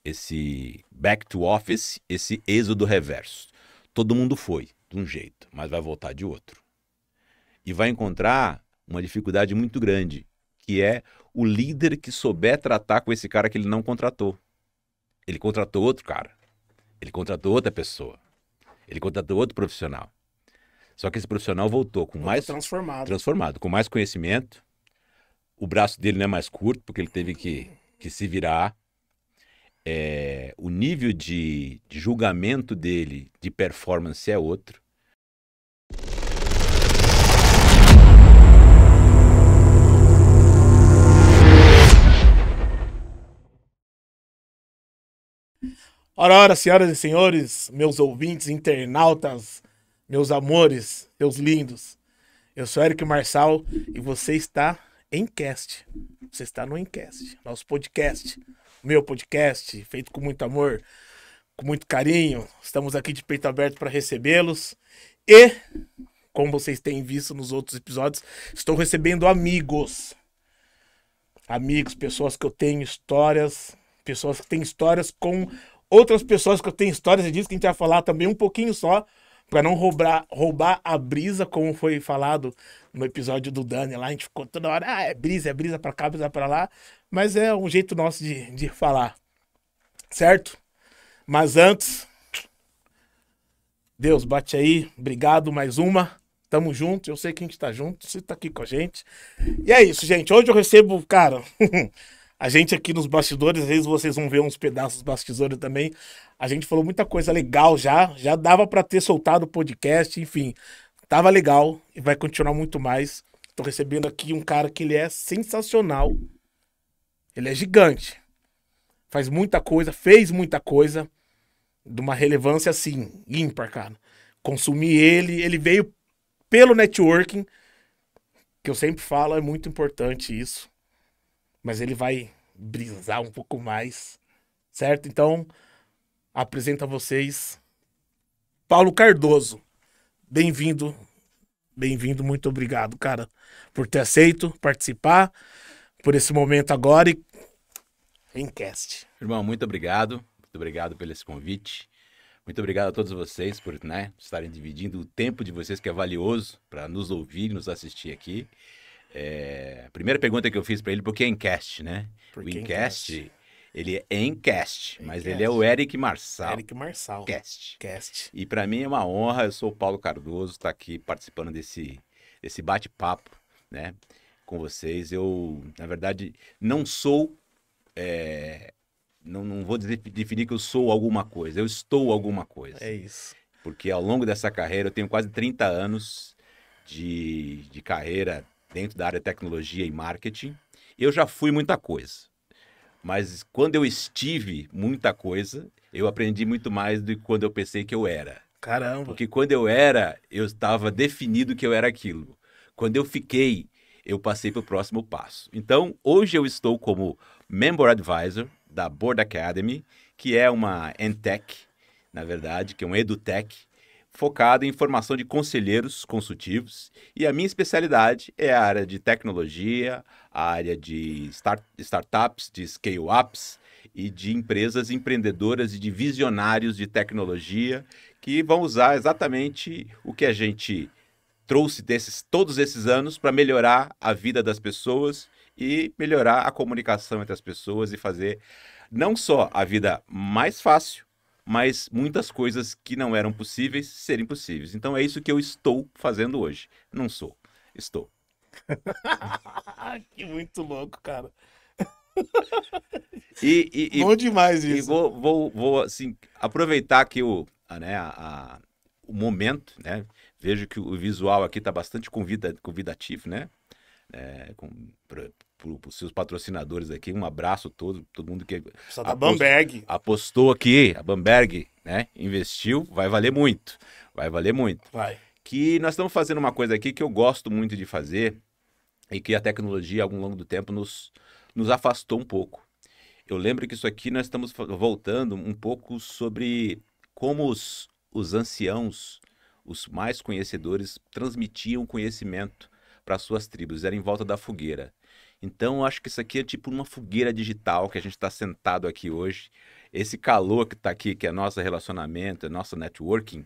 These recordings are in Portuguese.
esse back to office, esse êxodo reverso. Todo mundo foi de um jeito, mas vai voltar de outro. E vai encontrar uma dificuldade muito grande, que é o líder que souber tratar com esse cara que ele não contratou. Ele contratou outro cara. Ele contratou outra pessoa. Ele contratou outro profissional. Só que esse profissional voltou com mais transformado, com mais conhecimento. O braço dele não é mais curto, porque ele teve que se virar. O nível de julgamento dele, de performance, é outro. Ora, senhoras e senhores, meus ouvintes, internautas, meus amores, seus lindos. Eu sou Eric Marçal e você está em Cast. Você está no Encast, nosso podcast. Meu podcast, feito com muito amor, com muito carinho. Estamos aqui de peito aberto para recebê-los. E, como vocês têm visto nos outros episódios, estou recebendo amigos. Amigos, pessoas que eu tenho histórias, pessoas que têm histórias com outras pessoas que eu tenho histórias, e disso que a gente vai falar também um pouquinho só, para não roubar a brisa, como foi falado no episódio do Dani lá. A gente ficou toda hora, é brisa para cá, brisa para lá, mas é um jeito nosso de falar, certo? Mas antes, Deus, bate aí, obrigado, mais uma, tamo junto, eu sei que a gente tá junto, você tá aqui com a gente. E é isso, gente, hoje eu recebo, cara... A gente aqui nos bastidores, às vezes vocês vão ver uns pedaços dos bastidores também. A gente falou muita coisa legal já dava para ter soltado o podcast, enfim. Tava legal e vai continuar muito mais. Tô recebendo aqui um cara que ele é sensacional. Ele é gigante. Faz muita coisa, fez muita coisa de uma relevância assim, ímpar, cara. Consumi ele veio pelo networking, que eu sempre falo, é muito importante isso. Mas ele vai brisar um pouco mais, certo? Então, apresento a vocês Paulo Cardoso. Bem-vindo, muito obrigado, cara, por ter aceito participar, por esse momento agora e em cast. Irmão, muito obrigado pelo esse convite. Muito obrigado a todos vocês por estarem dividindo o tempo de vocês, que é valioso, para nos ouvir, nos assistir aqui. A primeira pergunta que eu fiz para ele, por que Encast, né? O Encast, ele é Encast, mas ele é o Eric Marçal. Eric Marçal. Cast. E para mim é uma honra, eu sou o Paulo Cardoso, estar aqui participando desse bate-papo, né, com vocês. Eu, na verdade, não sou... Não vou definir que eu sou alguma coisa, eu estou alguma coisa. É isso. Porque ao longo dessa carreira, eu tenho quase 30 anos de carreira dentro da área de tecnologia e marketing. Eu já fui muita coisa. Mas quando eu estive muita coisa, eu aprendi muito mais do que quando eu pensei que eu era. Caramba. Porque quando eu era, eu estava definido que eu era aquilo. Quando eu fiquei, eu passei para o próximo passo. Então, hoje eu estou como Member Advisor da Board Academy, que é uma EdTech, na verdade, que é um EduTech, focado em formação de conselheiros consultivos, e a minha especialidade é a área de tecnologia, a área de startups, de scale-ups e de empresas empreendedoras e de visionários de tecnologia que vão usar exatamente o que a gente trouxe todos esses anos para melhorar a vida das pessoas e melhorar a comunicação entre as pessoas e fazer não só a vida mais fácil, mas muitas coisas que não eram possíveis serem possíveis. Então é isso que eu estou fazendo hoje. Não sou, estou. Que muito louco, cara. Bom demais isso. E vou assim, aproveitar aqui o momento, né? Vejo que o visual aqui está bastante convidativo, né? Para os seus patrocinadores aqui, um abraço todo mundo que apostou aqui, a Bamberg, né, investiu, vai valer muito. Que nós estamos fazendo uma coisa aqui que eu gosto muito de fazer e que a tecnologia, ao longo do tempo, nos afastou um pouco. Eu lembro que isso aqui nós estamos voltando um pouco sobre como os anciãos, os mais conhecedores, transmitiam conhecimento para suas tribos, era em volta da fogueira. Então, eu acho que isso aqui é tipo uma fogueira digital que a gente está sentado aqui hoje. Esse calor que está aqui, que é nosso relacionamento, é nosso networking,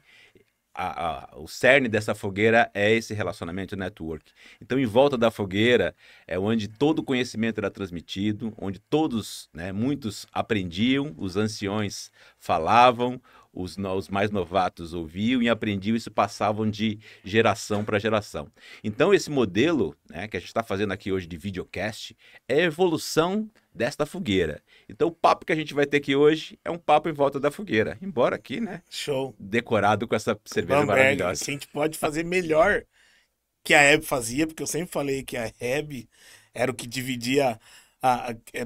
o cerne dessa fogueira é esse relacionamento network. Então, em volta da fogueira é onde todo o conhecimento era transmitido, onde todos, né, muitos aprendiam, os anciões falavam, os mais novatos ouviam e aprendiam e se passavam de geração para geração. Então, esse modelo, né, que a gente está fazendo aqui hoje de videocast é a evolução desta fogueira. Então, o papo que a gente vai ter aqui hoje é um papo em volta da fogueira. Embora aqui, né? Show. Decorado com essa cerveja Bamberg, maravilhosa. a gente pode fazer melhor que a Hebe fazia, porque eu sempre falei que a Hebe era o que dividia.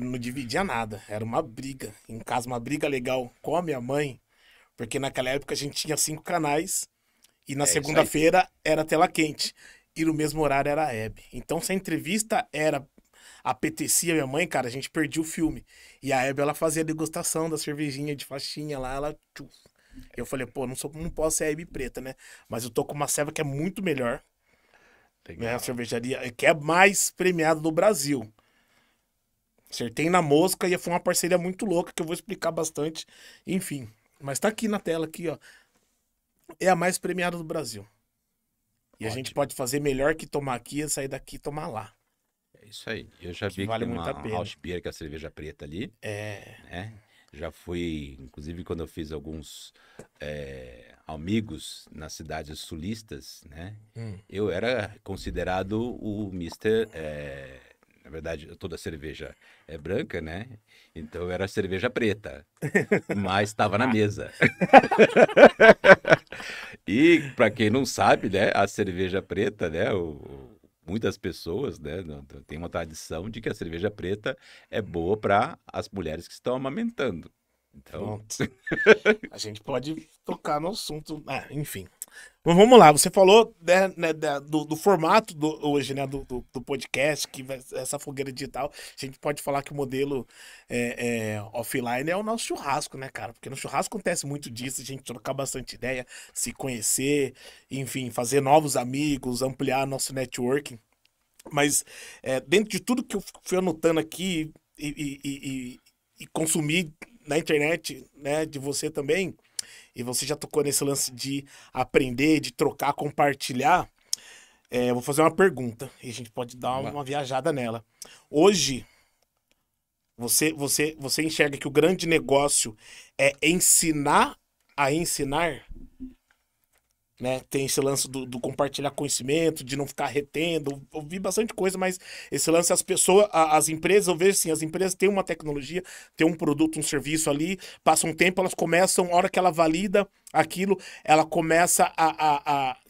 Não dividia nada, era uma briga. Em casa, uma briga legal com a minha mãe, porque naquela época a gente tinha 5 canais e na É isso aí. segunda-feira era tela quente. E no mesmo horário era a Hebe. Então, se a entrevista apetecia minha mãe, cara, a gente perdia o filme. E a Hebe, ela fazia a degustação da cervejinha de faixinha lá, ela. Eu falei, pô, não posso ser a Hebe preta, né? Mas eu tô com uma ceva que é muito melhor. Né? A cervejaria que é mais premiada do Brasil. Acertei na mosca e foi uma parceria muito louca que eu vou explicar bastante. Enfim, mas tá aqui na tela, aqui, ó. É a mais premiada do Brasil. E a gente pode fazer melhor que tomar aqui e sair daqui e tomar lá. É isso aí. Eu já vi vale que tem muito a uma pena. house beer, que é a cerveja preta ali. Né? Já fui, inclusive quando eu fiz alguns amigos nas cidades sulistas, né? Eu era considerado o Mister. Na verdade, toda cerveja é branca, né? Então eu era cerveja preta, mas estava na mesa. E para quem não sabe, né, a cerveja preta, né, muitas pessoas, né, tem uma tradição de que a cerveja preta é boa para as mulheres que estão amamentando. Então, Pronto. A gente pode tocar no assunto. Enfim. Mas vamos lá, você falou né, do formato hoje, né, do podcast, que essa fogueira digital. A gente pode falar que o modelo offline é o nosso churrasco, né, cara? Porque no churrasco acontece muito disso, a gente trocar bastante ideia, se conhecer, enfim, fazer novos amigos, ampliar nosso networking. Mas dentro de tudo que eu fui anotando aqui e consumir na internet, né, de você também, e você já tocou nesse lance de aprender, de trocar, compartilhar, eu vou fazer uma pergunta e a gente pode dar uma viajada nela. Hoje, você enxerga que o grande negócio é ensinar a ensinar? Né? Tem esse lance do compartilhar conhecimento, de não ficar retendo. Eu vi bastante coisa, mas esse lance, as pessoas, as empresas, eu vejo assim, as empresas têm uma tecnologia, têm um produto, um serviço ali, passa um tempo, elas começam, a hora que ela valida aquilo, ela começa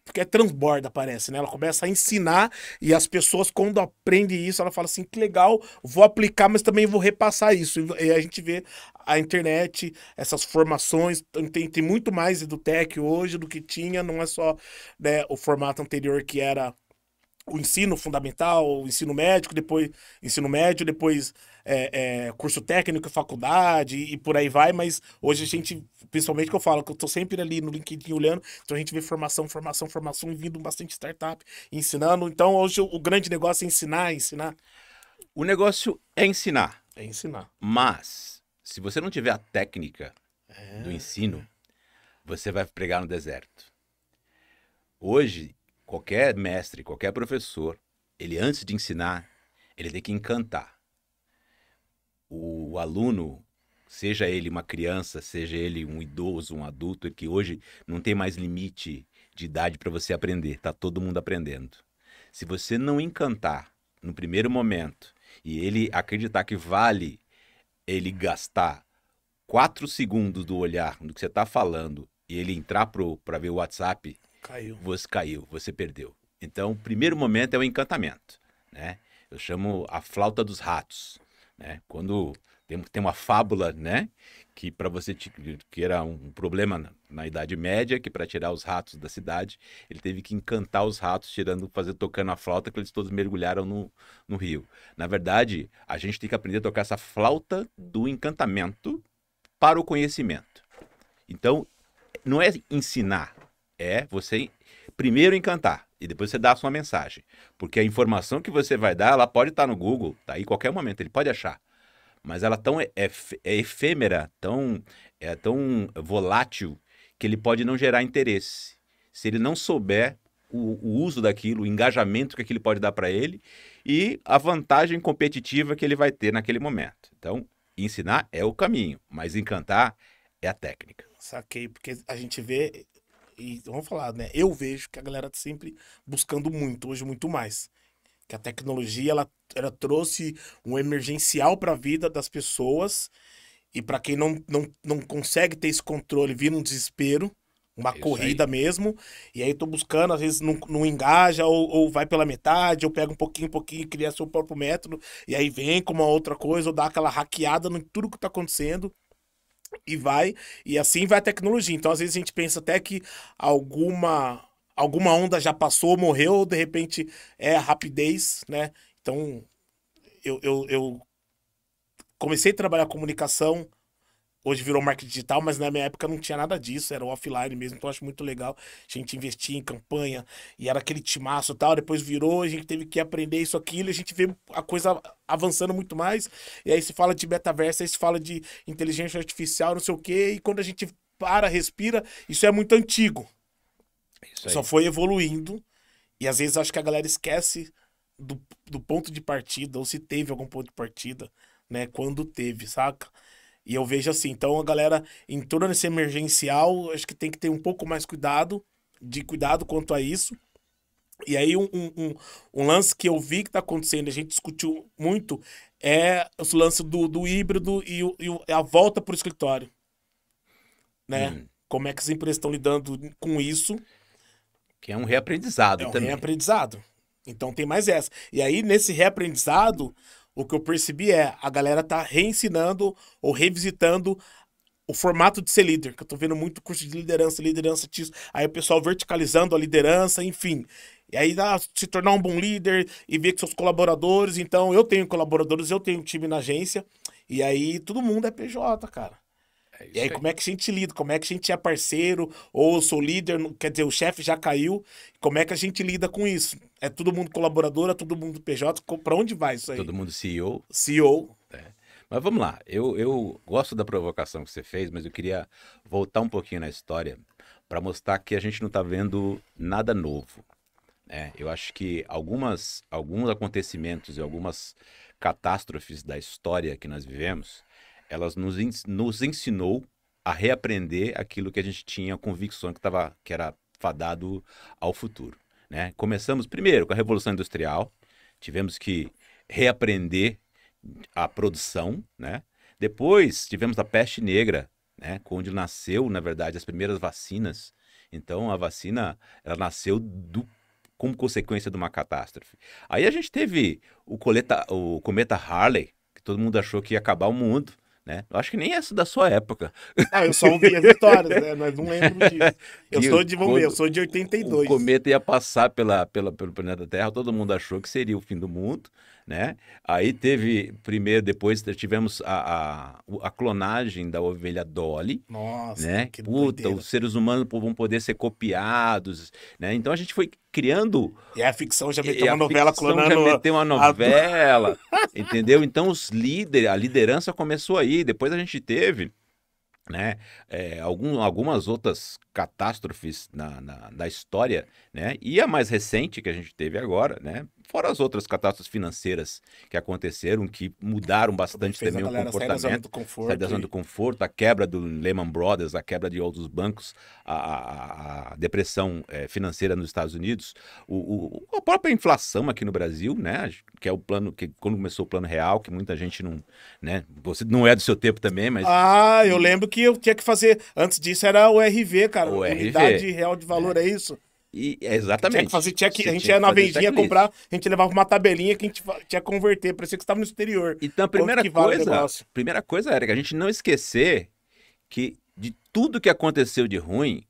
porque transborda, parece, né? Ela começa a ensinar e as pessoas, quando aprendem isso, ela fala assim, que legal, vou aplicar, mas também vou repassar isso. E a gente vê a internet, essas formações, tem muito mais EduTech hoje do que tinha, não é só, né, o formato anterior que era o ensino fundamental, o ensino médico, depois ensino médio, depois curso técnico, faculdade e por aí vai, mas hoje a gente, principalmente que eu falo, que eu tô sempre ali no LinkedIn olhando, então a gente vê formação e vindo bastante startup, ensinando, então hoje o grande negócio é ensinar. O negócio é ensinar. É ensinar. Mas, se você não tiver a técnica do ensino, você vai pregar no deserto. Hoje, qualquer mestre, qualquer professor, ele antes de ensinar, ele tem que encantar. O aluno, seja ele uma criança, seja ele um idoso, um adulto, que hoje não tem mais limite de idade para você aprender, tá todo mundo aprendendo. Se você não encantar no primeiro momento e ele acreditar que vale ele gastar 4 segundos do olhar no que você está falando e ele entrar para ver o WhatsApp, caiu, você perdeu. Então, o primeiro momento é o encantamento, né? Eu chamo a flauta dos ratos, né? Quando tem uma fábula, né? Que para você que era um problema na Idade Média, que para tirar os ratos da cidade, ele teve que encantar os ratos, tocando a flauta, que eles todos mergulharam no rio. Na verdade, a gente tem que aprender a tocar essa flauta do encantamento para o conhecimento. Então, não é ensinar, é você primeiro encantar. e depois você dá a sua mensagem. Porque a informação que você vai dar, ela pode estar no Google, tá aí em qualquer momento, ele pode achar. Mas ela é efêmera, é tão volátil, que ele pode não gerar interesse. Se ele não souber o uso daquilo, o engajamento que aquilo pode dar para ele e a vantagem competitiva que ele vai ter naquele momento. Então, ensinar é o caminho, mas encantar é a técnica. Saquei, porque a gente vê, e vamos falar, né? Eu vejo que a galera tá sempre buscando muito, hoje muito mais. Que a tecnologia, ela trouxe um emergencial para a vida das pessoas, e para quem não consegue ter esse controle, vira um desespero, uma É isso corrida aí. mesmo, e aí tô buscando, às vezes não engaja, ou vai pela metade, ou pega um pouquinho, cria seu próprio método, e aí vem com uma outra coisa, ou dá aquela hackeada em tudo que tá acontecendo, e vai, e assim vai a tecnologia. Então, às vezes, a gente pensa até que alguma onda já passou, morreu, ou de repente é a rapidez, né? Então, eu comecei a trabalhar comunicação, hoje virou marketing digital, mas na minha época não tinha nada disso, era offline mesmo, então eu acho muito legal. A gente investia em campanha, e era aquele timaço e tal, depois virou, a gente teve que aprender isso, aquilo, e a gente vê a coisa avançando muito mais, e aí se fala de metaverso, aí se fala de inteligência artificial, não sei o quê, e quando a gente para, respira, isso é muito antigo, É isso só aí. foi evoluindo, e às vezes acho que a galera esquece do ponto de partida, ou se teve algum ponto de partida, né, quando teve, saca? E eu vejo assim, então a galera entrou nesse emergencial, acho que tem que ter um pouco mais cuidado quanto a isso. E aí um lance que eu vi que tá acontecendo, a gente discutiu muito, é o lance do híbrido e a volta pro escritório, né? Hum, Como é que as empresas estão lidando com isso? que é um reaprendizado É um também. reaprendizado. Então tem mais essa. E aí, nesse reaprendizado, o que eu percebi é a galera tá reensinando ou revisitando o formato de ser líder, que eu tô vendo muito curso de liderança disso. Aí o pessoal verticalizando a liderança, enfim. E aí se tornar um bom líder e ver que seus colaboradores. Então, eu tenho colaboradores, eu tenho um time na agência. E aí todo mundo é PJ, cara. É E aí, isso aí. como é que a gente lida? Como é que a gente é parceiro? Ou eu sou líder, quer dizer, o chefe já caiu. Como é que a gente lida com isso? É todo mundo colaborador, é todo mundo PJ? Pra onde vai isso aí? Todo mundo CEO. CEO. Mas vamos lá, eu gosto da provocação que você fez, mas eu queria voltar um pouquinho na história para mostrar que a gente não está vendo nada novo, né? Eu acho que alguns acontecimentos e algumas catástrofes da história que nós vivemos, elas nos ensinou a reaprender aquilo que a gente tinha convicção que era fadado ao futuro, né? Começamos primeiro com a Revolução Industrial, tivemos que reaprender a produção, né? Depois tivemos a peste negra, né? Onde nasceu, na verdade, as primeiras vacinas. Então a vacina ela nasceu como consequência de uma catástrofe. Aí a gente teve o cometa Harley, que todo mundo achou que ia acabar o mundo, né? Eu acho que nem é da sua época. Ah, eu só ouvi as histórias, né? Mas não lembro disso. Que Vamos ver, eu quando sou de o 82. cometa ia passar pelo planeta Terra, todo mundo achou que seria o fim do mundo, né? Aí teve, primeiro, depois tivemos a clonagem da ovelha Dolly, Nossa, né? que Puta, doideira. os seres humanos vão poder ser copiados, né? Então a gente foi criando, E a ficção já meteu e uma a novela ficção já clonando meteu uma a... novela, entendeu? Então a liderança começou aí, depois a gente teve, né? Algumas outras catástrofes da história, né? E a mais recente que a gente teve agora, né? Fora as outras catástrofes financeiras que aconteceram, que mudaram Também bastante fez a também o galera sair da zona do comportamento, sair da conforto. zona do conforto, a quebra do Lehman Brothers, a quebra de outros bancos, a depressão financeira nos Estados Unidos, a própria inflação aqui no Brasil, né? Que é o plano, que quando começou o Plano Real, que muita gente não, né? Você não é do seu tempo também, mas Ah, eu lembro que eu tinha que fazer. Antes disso era o RV, cara. o Unidade RV, Real de Valor, né? é isso? E Tinha que fazer, exatamente, a você gente tinha ia que na fazer vendinha comprar, checklist. a gente levava uma tabelinha que a gente tinha que converter. Parecia que estava no exterior. Então Quanto que vale o negócio? primeira coisa era que a gente não esquecer que de tudo que aconteceu de ruim,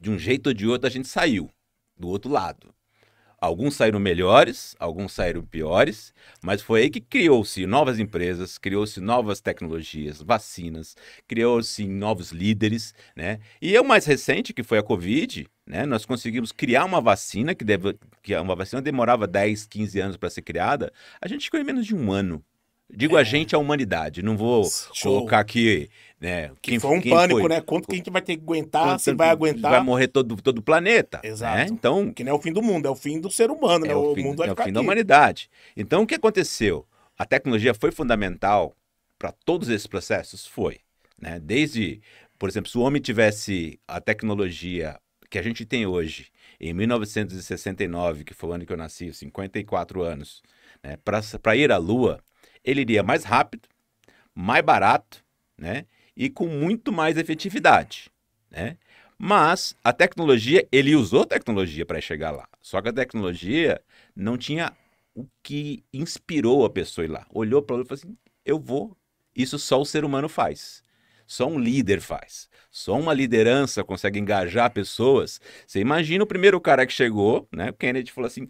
de um jeito ou de outro a gente saiu do outro lado. Alguns saíram melhores, alguns saíram piores, mas foi aí que criou-se novas empresas, criou-se novas tecnologias, vacinas, criou-se novos líderes, né? E o mais recente, que foi a Covid, né? Nós conseguimos criar uma vacina, que uma vacina demorava 10, 15 anos para ser criada, a gente ficou em menos de um ano. Digo a gente, a humanidade, não vou colocar aqui, né? Que foi um pânico, né? Quanto que a gente vai ter que aguentar, se vai aguentar. Vai morrer todo o planeta. Exato. Né? Então, que não é o fim do mundo, é o fim do ser humano, né? O mundo vai ficar é o fim aqui. da humanidade. Então, o que aconteceu? A tecnologia foi fundamental para todos esses processos? Foi. Né? Desde, por exemplo, se o homem tivesse a tecnologia que a gente tem hoje, em 1969, que foi o ano que eu nasci, 54 anos, né? Para ir à Lua, ele iria mais rápido, mais barato, né? E com muito mais efetividade, né? Mas a tecnologia, ele usou tecnologia para chegar lá. Só que a tecnologia não tinha o que inspirou a pessoa ir lá. Olhou para ela e falou assim, eu vou. Isso só o ser humano faz. Só um líder faz. Só uma liderança consegue engajar pessoas. Você imagina o primeiro cara que chegou, né? O Kennedy falou assim,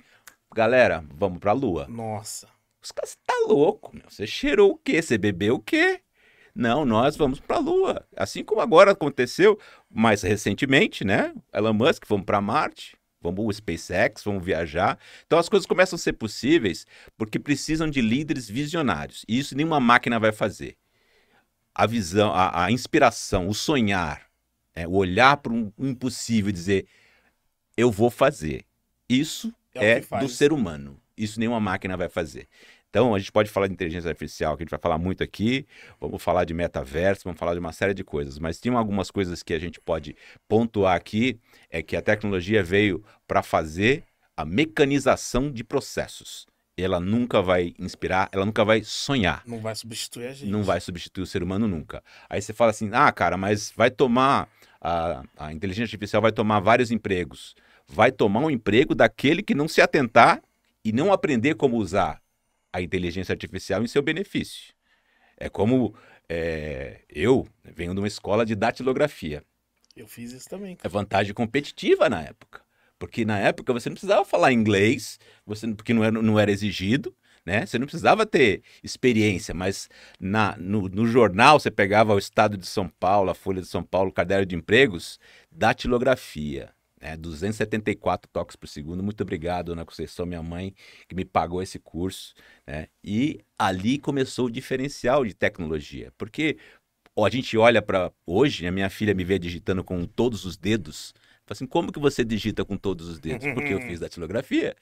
galera, vamos para a Lua. Nossa. Os caras, você tá louco, meu. Você cheirou o quê? Você bebeu o quê? Não, nós vamos para a Lua. Assim como agora aconteceu mais recentemente, né? Elon Musk, vamos para Marte, vamos o SpaceX, vamos viajar. Então as coisas começam a ser possíveis porque precisam de líderes visionários. E isso nenhuma máquina vai fazer. A visão, a inspiração, o sonhar, né? O olhar para um impossível e dizer, eu vou fazer. Isso é do ser humano. Isso nenhuma máquina vai fazer. Então, a gente pode falar de inteligência artificial, que a gente vai falar muito aqui, vamos falar de metaverso, vamos falar de uma série de coisas, mas tem algumas coisas que a gente pode pontuar aqui, é que a tecnologia veio para fazer a mecanização de processos. Ela nunca vai inspirar, ela nunca vai sonhar. Não vai substituir a gente. Não vai substituir o ser humano nunca. Aí você fala assim, cara, mas vai tomar, a inteligência artificial vai tomar vários empregos. Vai tomar um emprego daquele que não se atentar e não aprender como usar a inteligência artificial em seu benefício. É como eu venho de uma escola de datilografia. Eu fiz isso também. É vantagem competitiva na época. Porque na época você não precisava falar inglês, porque não era exigido, né? Você não precisava ter experiência, mas no jornal você pegava o Estado de São Paulo, a Folha de São Paulo, o caderno de empregos, datilografia. 274 toques por segundo. Muito obrigado, Dona Conceição, minha mãe, que me pagou esse curso. Né? E ali começou o diferencial de tecnologia. Porque a gente olha para hoje, a minha filha me vê digitando com todos os dedos. Fala assim, como que você digita com todos os dedos? Porque eu fiz datilografia.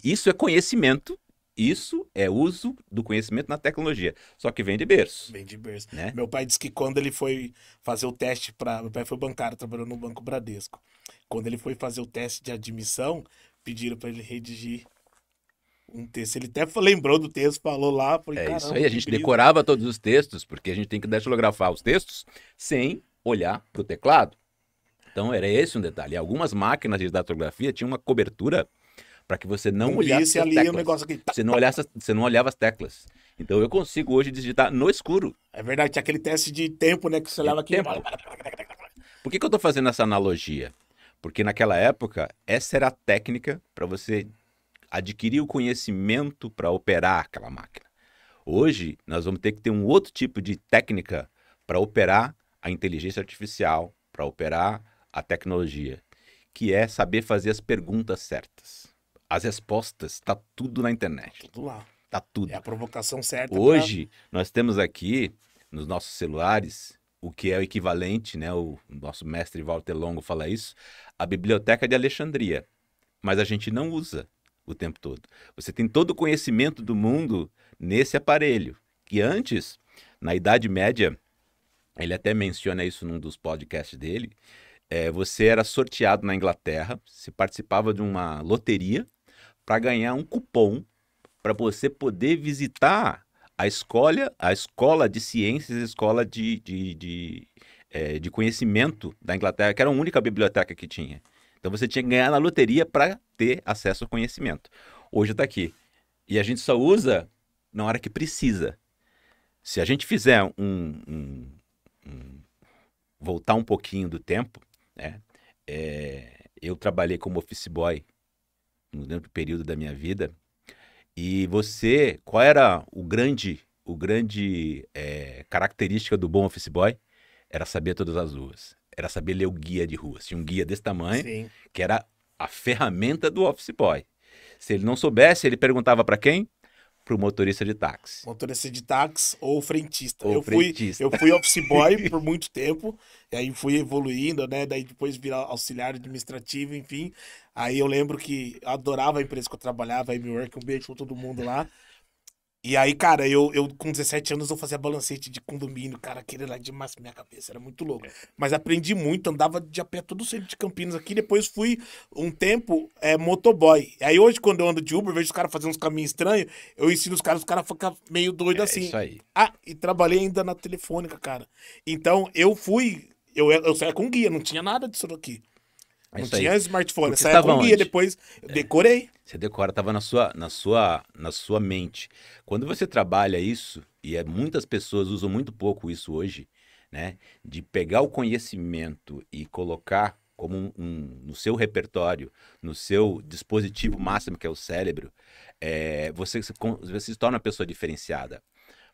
Isso é conhecimento. Isso é uso do conhecimento na tecnologia. Só que vem de berço. Vem de berço. Né? Meu pai disse que quando ele foi fazer o teste Meu pai foi bancário, trabalhou no Banco Bradesco. Quando ele foi fazer o teste de admissão, pediram para ele redigir um texto. Ele até lembrou do texto, falou lá. Falei, isso aí, a gente decorava todos os textos, porque a gente tem que datilografar os textos sem olhar para o teclado. Então era esse um detalhe. Algumas máquinas de datilografia tinham uma cobertura para que você não olhasse as teclas. Um negócio aqui, você não olhava as teclas. Então eu consigo hoje digitar no escuro. É verdade, tinha aquele teste de tempo, né, que você leva aqui. Por que eu estou fazendo essa analogia? Porque naquela época, essa era a técnica para você adquirir o conhecimento para operar aquela máquina. Hoje, nós vamos ter que ter um outro tipo de técnica para operar a inteligência artificial, para operar a tecnologia, que é saber fazer as perguntas certas. As respostas, está tudo na internet. Tudo lá. Tá tudo. É a provocação certa. Hoje, nós temos aqui, nos nossos celulares, o que é o equivalente, né? O nosso mestre Walter Longo fala isso, a Biblioteca de Alexandria. Mas a gente não usa o tempo todo. Você tem todo o conhecimento do mundo nesse aparelho, que antes, na Idade Média, ele até menciona isso num dos podcasts dele, você era sorteado na Inglaterra, se participava de uma loteria para ganhar um cupom para você poder visitar a escola de ciências, a escola de conhecimento da Inglaterra, que era a única biblioteca que tinha. Então você tinha que ganhar na loteria para ter acesso ao conhecimento. Hoje está aqui. E a gente só usa na hora que precisa. Se a gente fizer voltar um pouquinho do tempo, né? Eu trabalhei como office boy no período da minha vida. E você, qual era característica do bom office boy? Era saber todas as ruas. Era saber ler o guia de ruas. Tinha um guia desse tamanho, Sim. que era a ferramenta do office boy. Se ele não soubesse, ele perguntava para quem? Para o motorista de táxi. Motorista de táxi ou frentista. Ou frentista. Eu fui office boy por muito tempo, e aí fui evoluindo, né? Daí depois virar auxiliar administrativo, enfim. Aí eu lembro que eu adorava a empresa que eu trabalhava, a M-Work, um beijo pra todo mundo lá. E aí, cara, eu com 17 anos eu fazia balancete de condomínio, cara, aquele era demais pra minha cabeça, era muito louco. Mas aprendi muito, andava de a pé todo o centro de Campinas aqui, depois fui um tempo motoboy. Aí hoje, quando eu ando de Uber, vejo os caras fazendo uns caminhos estranhos, eu ensino os caras ficam meio doidos assim. Isso aí. Ah, e trabalhei ainda na Telefônica, cara. Então, eu saía com guia, não tinha nada disso aqui. Não Isso aí. tinha smartphone, Porque saía estava com guia, onde? depois eu decorei. Você decora, estava na sua mente. Quando você trabalha isso, e muitas pessoas usam muito pouco isso hoje, né? De pegar o conhecimento e colocar como no seu repertório, no seu dispositivo máximo, que é o cérebro, você se torna uma pessoa diferenciada.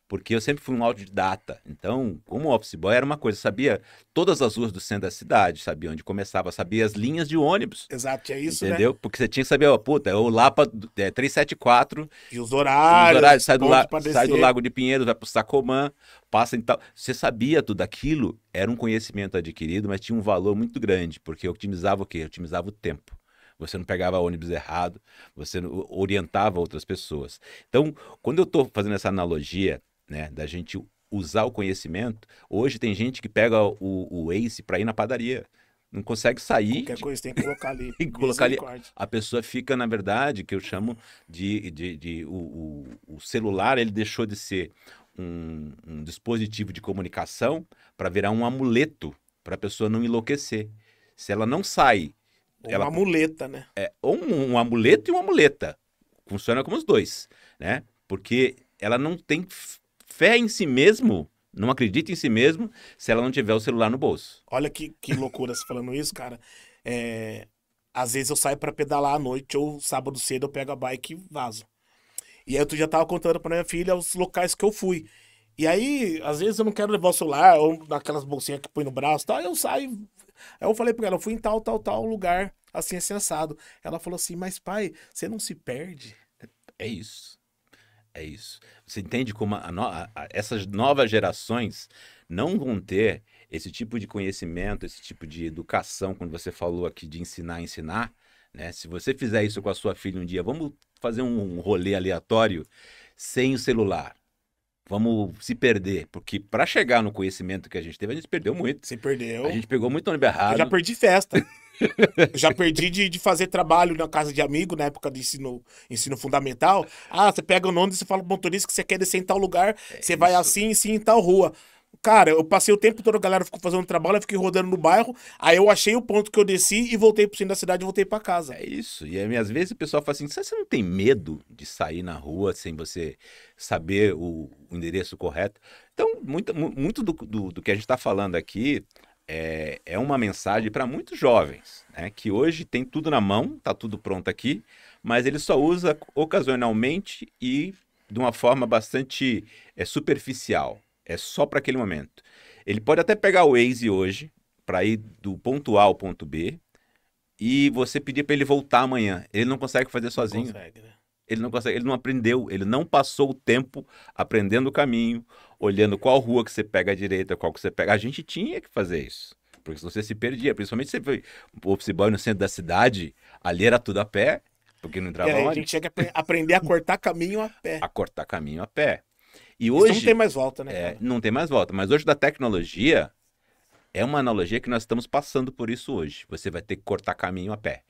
Porque eu sempre fui um autodidata. Então, como office boy era uma coisa, sabia todas as ruas do centro da cidade, sabia onde começava, sabia as linhas de ônibus. Exato, é isso, Entendeu? né? Porque você tinha que saber, ó, puta, é o Lapa 374, E os os horários, horários, ponto pra sai do descer. Lago de Pinheiros, vai pro Sacomã, passa em tal. Você sabia tudo aquilo, era um conhecimento adquirido, mas tinha um valor muito grande, porque otimizava o quê? Otimizava o tempo. Você não pegava ônibus errado, você orientava outras pessoas. Então, quando eu estou fazendo essa analogia, né, da gente usar o conhecimento, hoje tem gente que pega o Waze para ir na padaria, não consegue sair, Qualquer coisa tem que colocar ali. tem que colocar ali. Misericórdia. A pessoa fica, na verdade, que eu chamo o celular, ele deixou de ser um dispositivo de comunicação para virar um amuleto para a pessoa não enlouquecer. Se ela não sai, Uma muleta, né? ou um amuleto e uma muleta. Funciona como os dois, né? Porque ela não tem fé em si mesmo, não acredita em si mesmo, se ela não tiver o celular no bolso. Olha que loucura você falando isso, cara. Às vezes eu saio pra pedalar à noite ou sábado cedo eu pego a bike e vazo. E aí tu já tava contando pra minha filha os locais que eu fui. E aí, às vezes eu não quero levar o celular ou naquelas bolsinhas que põe no braço e tal, aí eu saio. Aí eu falei pra ela, eu fui em tal lugar, assim, assim, assado. Ela falou assim, mas pai, você não se perde? É isso. É isso. Você entende como essas novas gerações não vão ter esse tipo de conhecimento, esse tipo de educação, quando você falou aqui de ensinar, né? Se você fizer isso com a sua filha um dia, vamos fazer um rolê aleatório sem o celular. Vamos se perder, porque para chegar no conhecimento que a gente teve, a gente perdeu muito. Você perdeu. A gente pegou muito ônibus Eu já errado. perdi festa. Eu já perdi de fazer trabalho na casa de amigo, na época de ensino fundamental. Ah, você pega o nome e você fala pro motorista que você quer descer em tal lugar, você vai isso. assim, sim, em tal rua. Cara, eu passei o tempo todo, a galera ficou fazendo trabalho, eu fiquei rodando no bairro, aí eu achei o ponto que eu desci e voltei pro centro da cidade e voltei pra casa. É isso. E aí, às vezes o pessoal fala assim: você não tem medo de sair na rua sem você saber o endereço correto? Então, muito do que a gente está falando aqui é uma mensagem para muitos jovens, né? Que hoje tem tudo na mão, tá tudo pronto aqui, mas ele só usa ocasionalmente e de uma forma bastante superficial. É só para aquele momento. Ele pode até pegar o Waze hoje para ir do ponto A ao ponto B e você pedir para ele voltar amanhã. Ele não consegue fazer sozinho. Consegue, né? Ele não consegue, ele não aprendeu, ele não passou o tempo aprendendo o caminho, olhando qual rua que você pega à direita, qual que você pega. A gente tinha que fazer isso, porque senão você se perdia. Principalmente se você foi o office boy no centro da cidade, ali era tudo a pé, porque não entrava A onde? gente tinha que aprender a cortar caminho a pé. A cortar caminho a pé. E Isso hoje não tem mais volta, né, cara? não tem mais volta. Mas hoje da tecnologia é uma analogia que nós estamos passando por isso hoje. Você vai ter que cortar caminho a pé,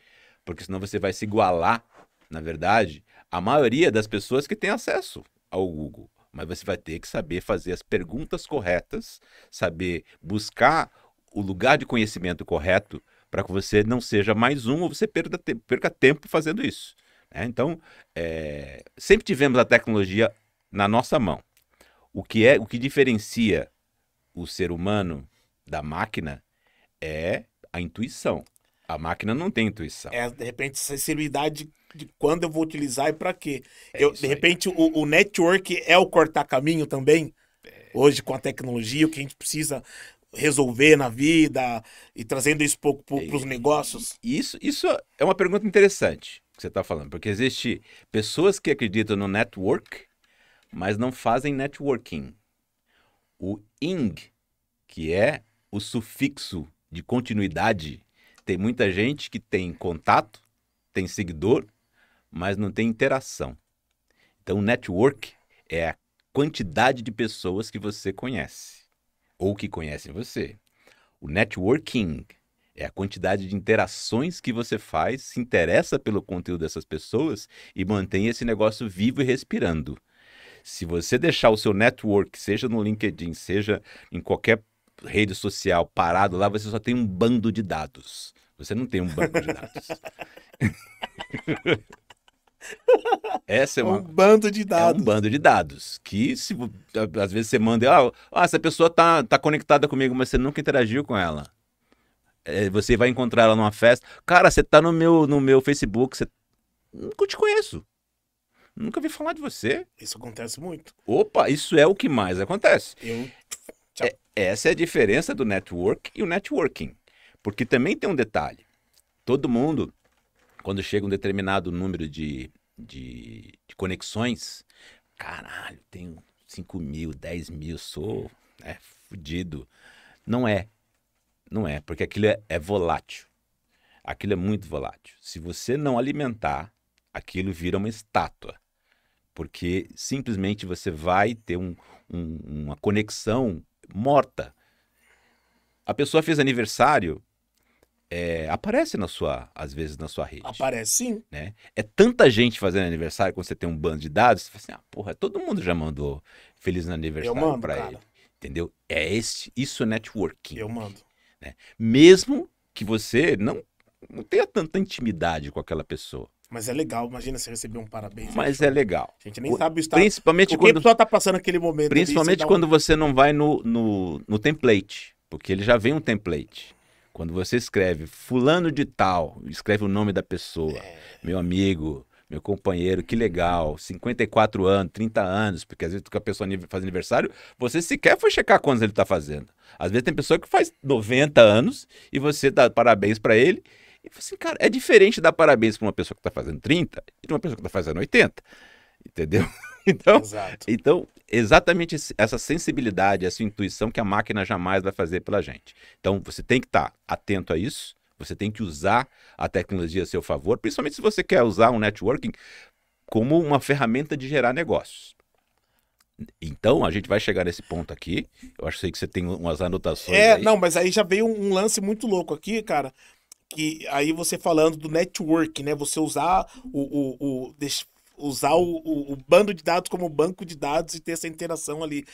porque senão você vai se igualar, na verdade, a maioria das pessoas que têm acesso ao Google. Mas você vai ter que saber fazer as perguntas corretas, saber buscar o lugar de conhecimento correto para que você não seja mais um ou você perca tempo fazendo isso, né? Então, sempre tivemos a tecnologia na nossa mão. O que diferencia o ser humano da máquina é a intuição. A máquina não tem intuição. De repente, sensibilidade de quando eu vou utilizar e para quê. Isso De aí. repente, o network é o cortar caminho também. Hoje, com a tecnologia, o que a gente precisa resolver na vida e trazendo isso pouco para os negócios. Isso é uma pergunta interessante que você está falando, porque existe pessoas que acreditam no network, mas não fazem networking. O ing, que é o sufixo de continuidade, tem muita gente que tem contato, tem seguidor, mas não tem interação. Então, o network é a quantidade de pessoas que você conhece, ou que conhecem você. O networking é a quantidade de interações que você faz, se interessa pelo conteúdo dessas pessoas e mantém esse negócio vivo e respirando. Se você deixar o seu network, seja no LinkedIn, seja em qualquer rede social, parado lá, você só tem um bando de dados. Você não tem um banco de dados. Essa é Um uma... bando de É um dados. bando de dados que às vezes você manda, essa pessoa tá conectada comigo, mas você nunca interagiu com ela. Você vai encontrar ela numa festa. Cara, você tá no meu Facebook, nunca te conheço. Nunca vi falar de você. Isso acontece muito. Opa, isso é o que mais acontece. Tchau. Essa é a diferença do network e o networking. Porque também tem um detalhe. Todo mundo, quando chega um determinado número de conexões, caralho, tenho 5 mil, 10 mil, sou fudido. Não é, porque aquilo é volátil. Aquilo é muito volátil. Se você não alimentar, aquilo vira uma estátua. Porque simplesmente você vai ter uma conexão morta. A pessoa fez aniversário, aparece às vezes na sua rede. Aparece sim. Né? É tanta gente fazendo aniversário, quando você tem um bando de dados, você fala assim, porra, todo mundo já mandou feliz aniversário para ele. Entendeu? Isso é networking. Eu mando. Né? Mesmo que você não tenha tanta intimidade com aquela pessoa. Mas é legal, imagina você receber um parabéns. Mas é legal. A gente nem sabe o estado. Principalmente quando a pessoa tá passando aquele momento. Principalmente quando você não vai no template, porque ele já vem um template. Quando você escreve fulano de tal, escreve o nome da pessoa, meu amigo, meu companheiro, que legal, 54 anos, 30 anos, porque às vezes que a pessoa faz aniversário, você sequer foi checar quantos ele tá fazendo. Às vezes tem pessoa que faz 90 anos e você dá parabéns para ele. E assim, cara, é diferente dar parabéns para uma pessoa que está fazendo 30 e de uma pessoa que está fazendo 80. Entendeu? Então, exatamente essa sensibilidade, essa intuição que a máquina jamais vai fazer pela gente. Então, você tem que estar atento a isso, você tem que usar a tecnologia a seu favor, principalmente se você quer usar um networking como uma ferramenta de gerar negócios. Então, a gente vai chegar nesse ponto aqui. Eu acho que você tem umas anotações aí. Não, mas aí já veio um lance muito louco aqui, cara. Que aí você falando do network, né? Você usar o bando de dados como banco de dados e ter essa interação ali.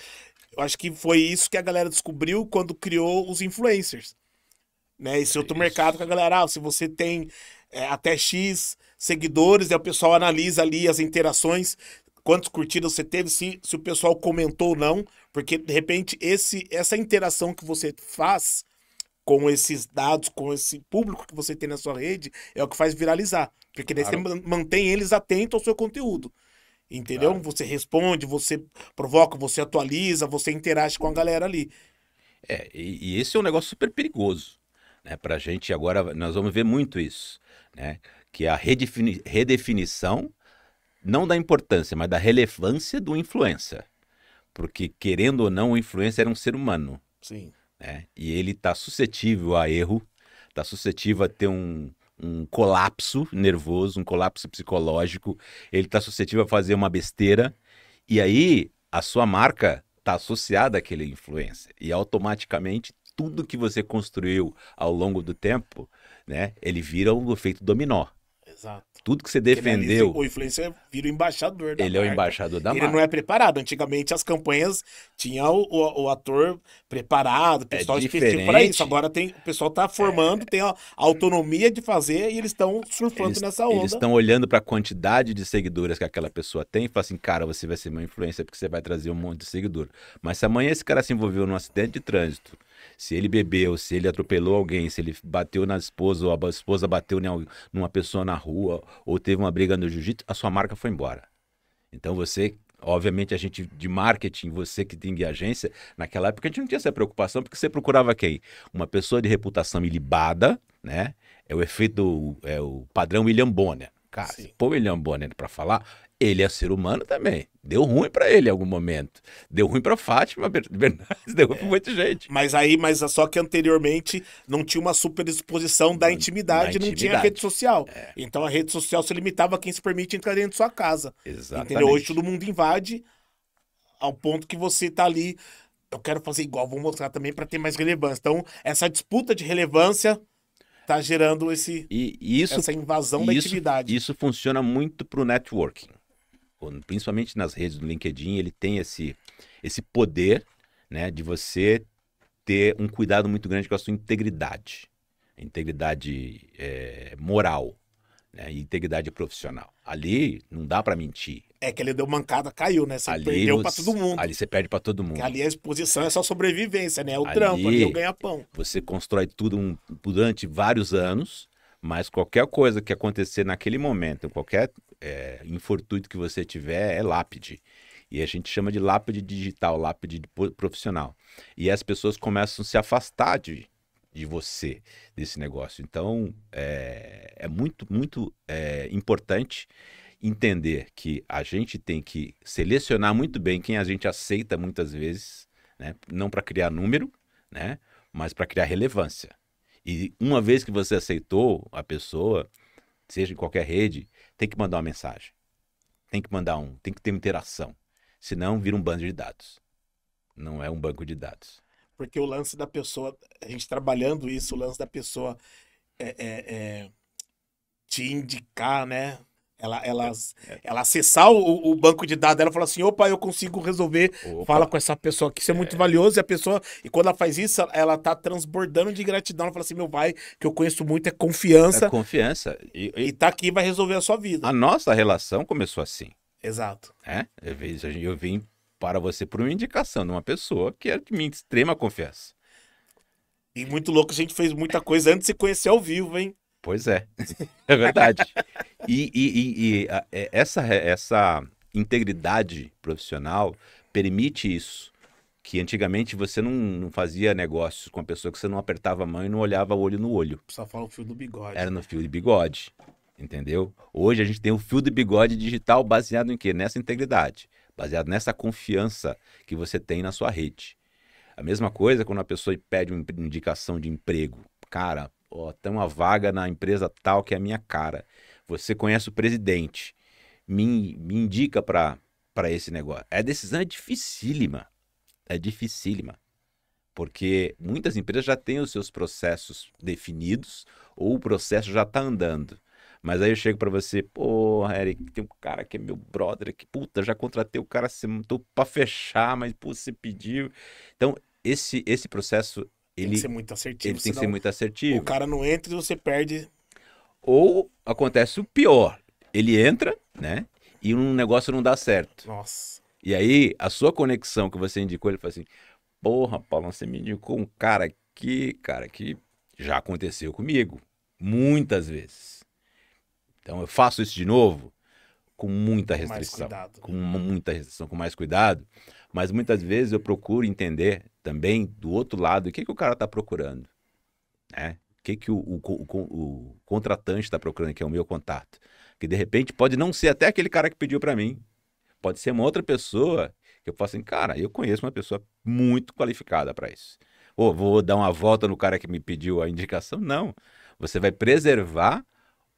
Eu acho que foi isso que a galera descobriu quando criou os influencers. Né? Esse outro mercado que a galera, se você tem até X seguidores, o pessoal analisa ali as interações, quantas curtidas você teve, se o pessoal comentou ou não, porque de repente essa interação que você faz com esses dados, com esse público que você tem na sua rede, é o que faz viralizar. Porque daí você mantém eles atentos ao seu conteúdo. Entendeu? Claro. Você responde, você provoca, você atualiza, você interage com a galera ali. E esse é um negócio super perigoso. Né? Pra gente agora, nós vamos ver muito isso. Né? Que é a redefinição, não da importância, mas da relevância do influencer. Porque, querendo ou não, o influencer é um ser humano. Sim. Né? E ele está suscetível a erro, está suscetível a ter um colapso nervoso, um colapso psicológico, ele está suscetível a fazer uma besteira, e aí a sua marca está associada àquele influencer, e automaticamente tudo que você construiu ao longo do tempo, né, ele vira um efeito dominó. Exato. Tudo que você defendeu... O influencer vira o embaixador da marca. Ele é o embaixador da marca. Ele não é preparado. Antigamente as campanhas tinham o ator preparado, o pessoal específico para isso. Agora o pessoal tá formando, tem a autonomia de fazer e eles estão surfando nessa onda. Eles estão olhando para a quantidade de seguidores que aquela pessoa tem e falam assim, cara, você vai ser meu influencer porque você vai trazer um monte de seguidor. Mas se amanhã esse cara se envolveu num acidente de trânsito Se ele bebeu, se ele atropelou alguém, se ele bateu na esposa, ou a esposa bateu numa pessoa na rua, ou teve uma briga no jiu-jitsu, a sua marca foi embora. Então você, obviamente, a gente de marketing, você que tem de agência, naquela época a gente não tinha essa preocupação, porque você procurava quem? Uma pessoa de reputação ilibada, né? É o efeito, é o padrão William Bonner. Cara, Sim. se pôr o William Bonner pra falar, ele é ser humano também. Deu ruim pra ele em algum momento. Deu ruim pra Fátima Bernardes, deu ruim pra muita gente. Mas só que anteriormente não tinha uma superexposição da intimidade, não tinha rede social. Então a rede social se limitava a quem se permite entrar dentro de sua casa. Exatamente. Entendeu? Hoje todo mundo invade ao ponto que você tá ali. Eu quero fazer igual, vou mostrar também para ter mais relevância. Então, essa disputa de relevância tá gerando essa invasão da intimidade. Isso funciona muito pro networking. Principalmente nas redes do LinkedIn, ele tem esse poder, né, de você ter um cuidado muito grande com a sua integridade. Integridade moral, né, e integridade profissional. Ali não dá para mentir. É que ele deu mancada, caiu, né? Você Ali perdeu pra todo mundo. Ali você perde para todo mundo. Porque ali a exposição é só sobrevivência, né? É o Ali trampo, ali é o ganha-pão. Você constrói tudo durante vários anos, mas qualquer coisa que acontecer naquele momento, qualquer infortúnio que você tiver, é lápide. E a gente chama de lápide digital, lápide profissional. E as pessoas começam a se afastar de você, desse negócio. Então, é muito, muito importante entender que a gente tem que selecionar muito bem quem a gente aceita muitas vezes, né? Não para criar número, né? Mas para criar relevância. E uma vez que você aceitou a pessoa, seja em qualquer rede, tem que mandar uma mensagem. Tem que ter uma interação. Senão vira um banco de dados. Não é um banco de dados. Porque o lance da pessoa, a gente trabalhando isso, o lance da pessoa te indicar, né? Ela acessar o banco de dados dela e falar assim, opa, eu consigo resolver, fala com essa pessoa aqui, isso é muito valioso, e quando ela faz isso, ela tá transbordando de gratidão, ela fala assim, meu pai, que eu conheço muito, é confiança. É confiança. E tá aqui, vai resolver a sua vida. A nossa relação começou assim. Exato. Eu vim para você por uma indicação de uma pessoa que é de minha extrema confiança. E muito louco, a gente fez muita coisa antes de se conhecer ao vivo, hein? Pois é, é verdade. Essa integridade profissional permite isso, que antigamente você não fazia negócios com a pessoa que você não apertava a mão e não olhava olho no olho. Só fala o fio do bigode. Era no fio de bigode, entendeu? Hoje a gente tem o fio de bigode digital baseado em quê? Nessa integridade, baseado nessa confiança que você tem na sua rede. A mesma coisa quando a pessoa pede uma indicação de emprego. Cara, tem uma vaga na empresa tal que é a minha cara. Você conhece o presidente. Me indica para esse negócio. A decisão é dificílima. É dificílima. Porque muitas empresas já têm os seus processos definidos ou o processo já está andando. Mas aí eu chego para você, pô, Eric, tem um cara que é meu brother aqui, puta, já contratei o cara, tô para fechar, mas pô, você pediu. Então, esse processo tem que ser muito assertivo. Ele tem que ser muito assertivo. O cara não entra e você perde. Ou acontece o pior. Ele entra, né? E um negócio não dá certo. Nossa. E aí, a sua conexão que você indicou, ele fala assim, porra, Paulo, você me indicou um cara aqui, cara, que já aconteceu comigo. Muitas vezes. Então, eu faço isso de novo com muita restrição. Com muita restrição, com mais cuidado. Mas muitas vezes eu procuro entender também do outro lado o que o cara está procurando. Né? O que o contratante está procurando, que é o meu contato. Que de repente pode não ser até aquele cara que pediu para mim. Pode ser uma outra pessoa que eu falo assim, cara, eu conheço uma pessoa muito qualificada para isso. Ou vou dar uma volta no cara que me pediu a indicação? Não. Você vai preservar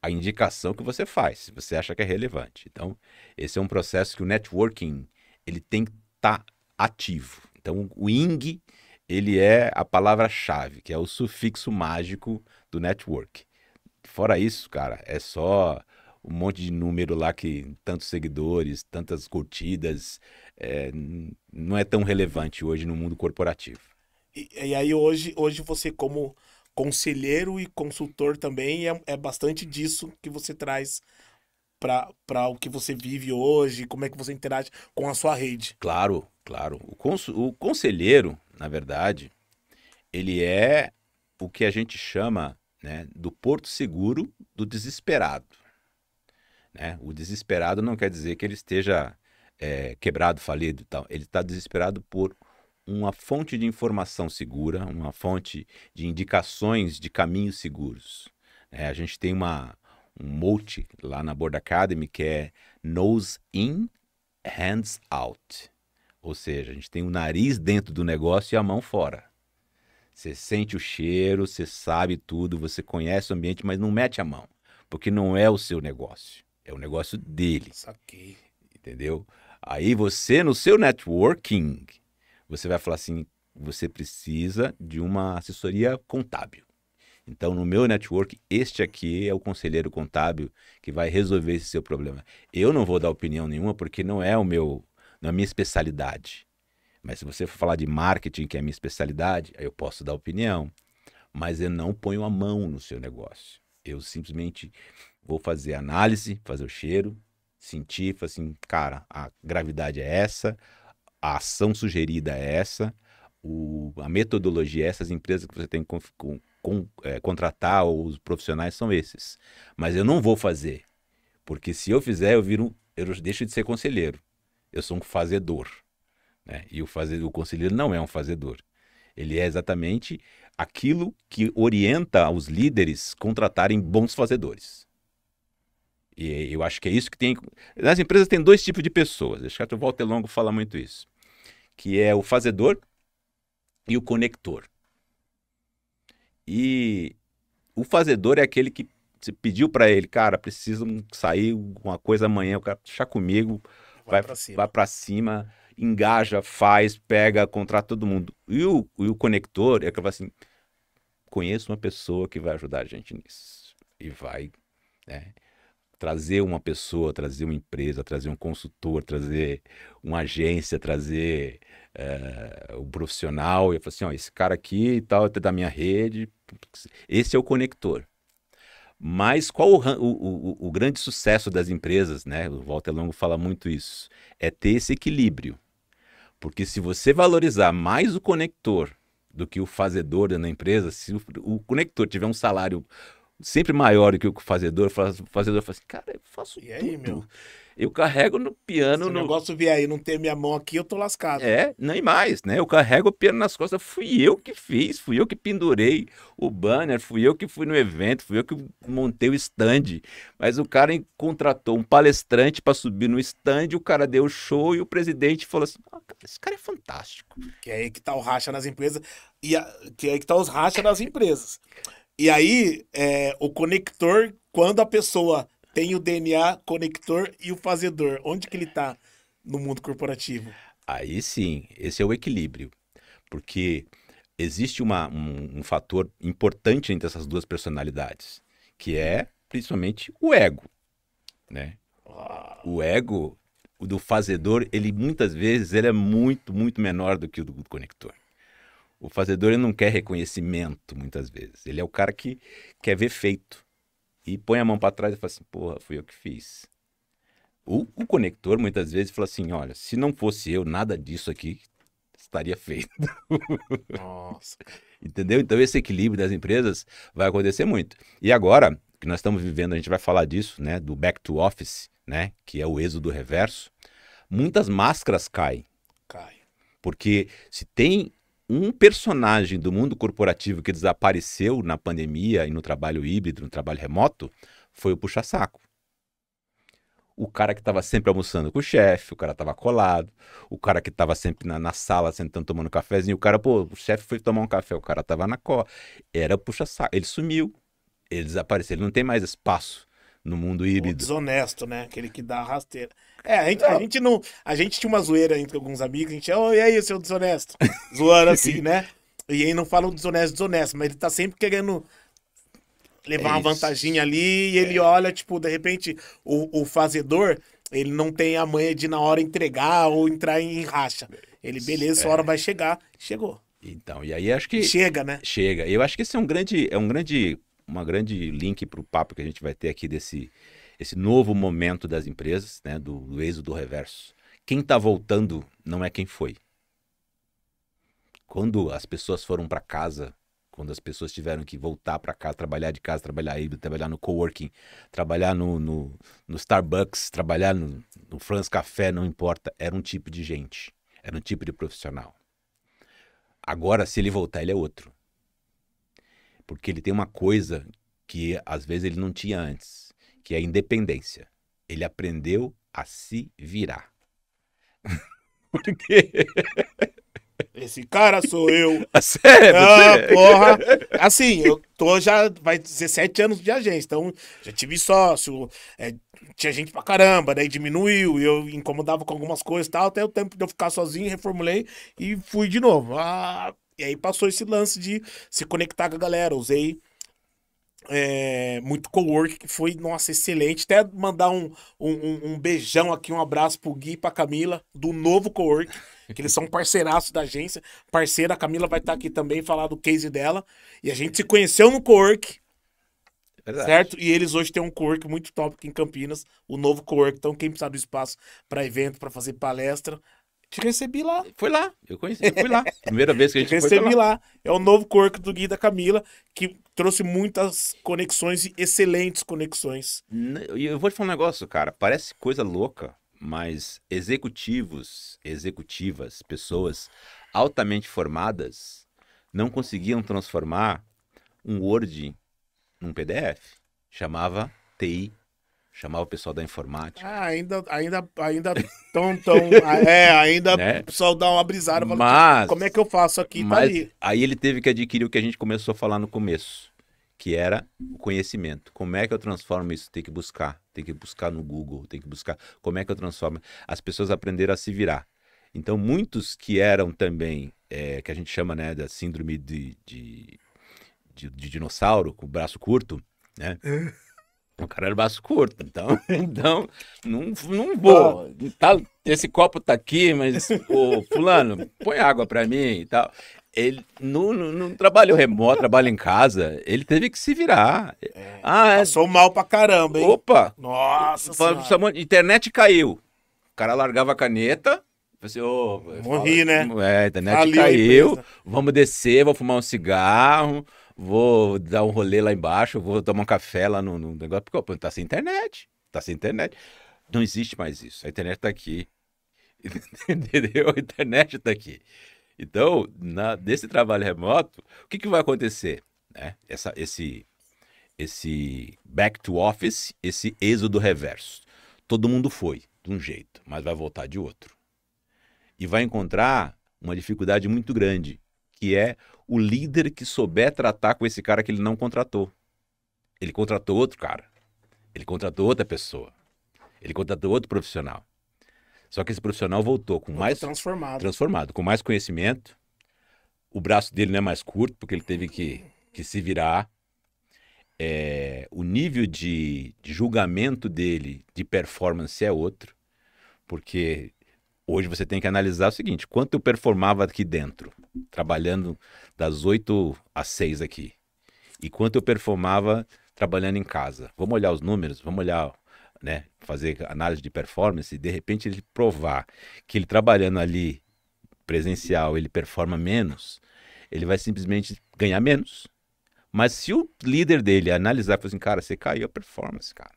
a indicação que você faz, se você acha que é relevante. Então, esse é um processo que o networking ele tem que estar ativo. Então, o ING, ele é a palavra-chave, que é o sufixo mágico do network. Fora isso, cara, é só um monte de número lá que tantos seguidores, tantas curtidas, não é tão relevante hoje no mundo corporativo. E aí hoje você como conselheiro e consultor também é bastante disso que você traz para o que você vive hoje, como é que você interage com a sua rede. Claro, claro. O conselheiro, na verdade, ele é o que a gente chama, né, do porto seguro do desesperado. Né? O desesperado não quer dizer que ele esteja quebrado, falido e tal. Ele está desesperado por uma fonte de informação segura, uma fonte de indicações de caminhos seguros. A gente tem um mote lá na Board Academy que é nose in, hands out. Ou seja, a gente tem o nariz dentro do negócio e a mão fora. Você sente o cheiro, você sabe tudo, você conhece o ambiente, mas não mete a mão, porque não é o seu negócio, é o negócio dele. Saquei. Entendeu? Aí você, no seu networking, você vai falar assim, você precisa de uma assessoria contábil. Então, no meu network, este aqui é o conselheiro contábil que vai resolver esse seu problema. Eu não vou dar opinião nenhuma, porque não é a minha especialidade. Mas se você for falar de marketing, que é a minha especialidade, aí eu posso dar opinião. Mas eu não ponho a mão no seu negócio. Eu simplesmente vou fazer análise, fazer o cheiro, sentir, falar assim, cara, a gravidade é essa, a ação sugerida é essa, a metodologia é essa, as empresas que você tem que contratar, ou os profissionais são esses. Mas eu não vou fazer, porque se eu fizer, eu deixo de ser conselheiro. Eu sou um fazedor. Né? E o conselheiro não é um fazedor. Ele é exatamente aquilo que orienta os líderes contratarem bons fazedores. E eu acho que é isso que tem... Nas empresas tem dois tipos de pessoas. Acho que o Walter Longo fala muito isso. Que é o fazedor e o conector. E o fazedor é aquele que você pediu para ele, cara, precisa sair uma coisa amanhã, o cara deixa comigo, vai para cima, engaja, faz, pega, contrata todo mundo. E o conector é que fala assim, conheço uma pessoa que vai ajudar a gente nisso. E vai, né, trazer uma pessoa, trazer uma empresa, trazer um consultor, trazer uma agência, trazer um profissional. E eu falo assim, ó, esse cara aqui e tal, é da minha rede, esse é o conector. Mas qual o grande sucesso das empresas, né? O Walter Longo fala muito isso, é ter esse equilíbrio. Porque se você valorizar mais o conector do que o fazedor na empresa, se o conector tiver um salário sempre maior do que o fazedor fala assim, cara, eu faço tudo. Aí, meu? Eu carrego no piano... Se o negócio vier aí não ter minha mão aqui, eu tô lascado. Nem mais, né? Eu carrego o piano nas costas, fui eu que fiz, fui eu que pendurei o banner, fui eu que fui no evento, fui eu que montei o stand. Mas o cara contratou um palestrante para subir no stand, o cara deu show e o presidente falou assim, esse cara é fantástico. Que é aí que tá o racha nas empresas, que é aí que tá os racha nas empresas. E aí, o conector, quando a pessoa tem o DNA conector e o fazedor, onde que ele tá no mundo corporativo? Aí sim, esse é o equilíbrio. Porque existe um fator importante entre essas duas personalidades, que é principalmente o ego. Né? O ego do fazedor, ele muitas vezes ele é muito, muito menor do que o do conector. O fazedor ele não quer reconhecimento, muitas vezes. Ele é o cara que quer ver feito. E põe a mão para trás e fala assim, porra, fui eu que fiz. O conector, muitas vezes, fala assim, olha, se não fosse eu, nada disso aqui estaria feito. Nossa. Entendeu? Então, esse equilíbrio das empresas vai acontecer muito. E agora, que nós estamos vivendo, a gente vai falar disso, né? Do back to office, né? Que é o êxodo reverso. Muitas máscaras caem. Porque se tem um personagem do mundo corporativo que desapareceu na pandemia e no trabalho híbrido, no trabalho remoto, foi o puxa-saco. O cara que estava sempre almoçando com o chefe, o cara estava colado, o cara que estava sempre na sala, sentando, tomando um cafezinho, o cara, o chefe foi tomar um café, o cara estava na cola. Era o puxa-saco. Ele sumiu, ele desapareceu, ele não tem mais espaço no mundo híbrido. O desonesto, né? Aquele que dá a rasteira. A gente tinha uma zoeira entre alguns amigos, a gente, e aí, seu desonesto? Zoando assim, né? E aí não fala o desonesto, mas ele tá sempre querendo levar uma vantaginha ali e ele olha, tipo, de repente, o fazedor, ele não tem a manha de na hora entregar ou entrar em racha. Ele, beleza, sua hora vai chegar. Chegou. Então, e aí acho que... Chega, né? Chega. Eu acho que esse é uma grande link para o papo que a gente vai ter aqui esse novo momento das empresas, né, do êxodo reverso. Quem está voltando não é quem foi. Quando as pessoas foram para casa, quando as pessoas tiveram que voltar para casa, trabalhar de casa, trabalhar híbrido, trabalhar no coworking, trabalhar no Starbucks, trabalhar no France Café, não importa, era um tipo de gente, era um tipo de profissional. Agora, se ele voltar, ele é outro. Porque ele tem uma coisa que às vezes ele não tinha antes, que é a independência. Ele aprendeu a se virar. Por quê? Esse cara sou eu. Sério? Ah, porra. Assim, eu tô já. Vai 17 anos de agência, então já tive sócio, tinha gente pra caramba, daí diminuiu, e eu incomodava com algumas coisas e tal, até o tempo de eu ficar sozinho, reformulei e fui de novo. E aí passou esse lance de se conectar com a galera. Usei muito cowork, que foi, nossa, excelente. Até mandar um beijão aqui, um abraço pro Gui e pra Camila, do novo cowork, que eles são parceiraços da agência. Parceira, a Camila vai estar aqui também, falar do case dela. E a gente se conheceu no cowork, Verdade. certo? E eles hoje têm um cowork muito top aqui em Campinas, o novo cowork. Então, quem precisar do espaço para evento, para fazer palestra, te recebi lá. Foi lá, eu conheci, eu fui lá. Primeira vez que a Te gente foi recebi lá. lá. É o novo cowork do Gui e da Camila, que trouxe muitas conexões e excelentes conexões. E eu vou te falar um negócio, cara. Parece coisa louca, mas executivos, executivas, pessoas altamente formadas não conseguiam transformar um Word num PDF. Chamava TI, chamava o pessoal da informática. Ainda ainda Né? o pessoal dá uma brisada, fala, Mas, como é que eu faço aqui? Tá mas ali. aí ele teve que adquirir o que a gente começou a falar no começo, que era o conhecimento. Como é que eu transformo isso? Tem que buscar no Google, tem que buscar. Como é que eu transformo? As pessoas aprenderam a se virar. Então, muitos que eram também, que a gente chama, né, da síndrome de dinossauro, com o braço curto, né? O cara era braço curto, então não vou. Esse copo tá aqui, mas, pô, fulano, põe água pra mim e tal. Ele não trabalhou remoto, trabalha em casa, ele teve que se virar. Passou mal pra caramba, hein? Opa! Nossa senhora. Internet caiu. O cara largava a caneta. Assim, Morri, né? A internet Faliu a caiu. empresa. Vamos descer, vou fumar um cigarro, vou dar um rolê lá embaixo, vou tomar um café lá no negócio. Porque, pô, tá sem internet. Tá sem internet. Não existe mais isso. A internet tá aqui. Entendeu? A internet tá aqui. Então, desse trabalho remoto, o que vai acontecer? Né? Esse back to office, esse êxodo reverso. Todo mundo foi de um jeito, mas vai voltar de outro. E vai encontrar uma dificuldade muito grande, que é o líder que souber tratar com esse cara que ele não contratou. Ele contratou outro cara. Ele contratou outra pessoa. Ele contratou outro profissional. Só que esse profissional voltou com mais transformado, com mais conhecimento. O braço dele não é mais curto, porque ele teve que se virar. O nível de julgamento dele, de performance, é outro. Porque hoje você tem que analisar o seguinte: quanto eu performava aqui dentro, trabalhando das 8 às 6 aqui, e quanto eu performava trabalhando em casa. Vamos olhar os números, vamos olhar, né, fazer análise de performance, e de repente ele provar que ele trabalhando ali presencial, ele performa menos, ele vai simplesmente ganhar menos. Mas se o líder dele analisar e falar assim, cara, você caiu a performance, cara.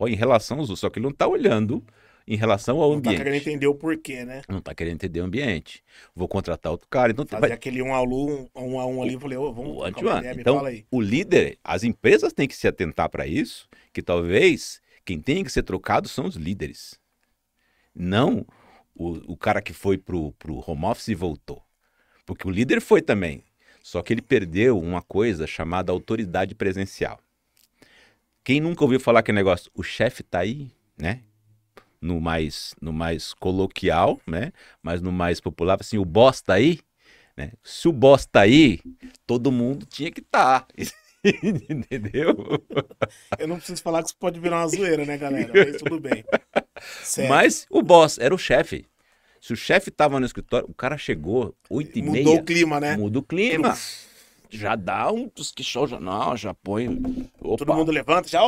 Em relação aos outros, só que ele não está olhando em relação ao ambiente. Não tá querendo entender o porquê, né? Não está querendo entender o ambiente. Vou contratar outro cara. Então fazer aquele um a um ali, eu falei, vamos ideia, então, o líder, as empresas têm que se atentar para isso, que talvez quem tem que ser trocado são os líderes. Não o cara que foi pro home office e voltou. Porque o líder foi também. Só que ele perdeu uma coisa chamada autoridade presencial. Quem nunca ouviu falar que negócio? O chefe tá aí, né? No mais coloquial, né? Mas no mais popular, assim, o boss tá aí, né? Se o boss tá aí, todo mundo tinha que estar. Entendeu? Eu não preciso falar que isso pode virar uma zoeira, né, galera? Mas tudo bem. Certo. Mas o boss era o chefe. Se o chefe tava no escritório, o cara chegou 8h30. Mudou o clima, né? Muda o clima. Já dá um tosquichão, já põe. Opa. Todo mundo levanta, já.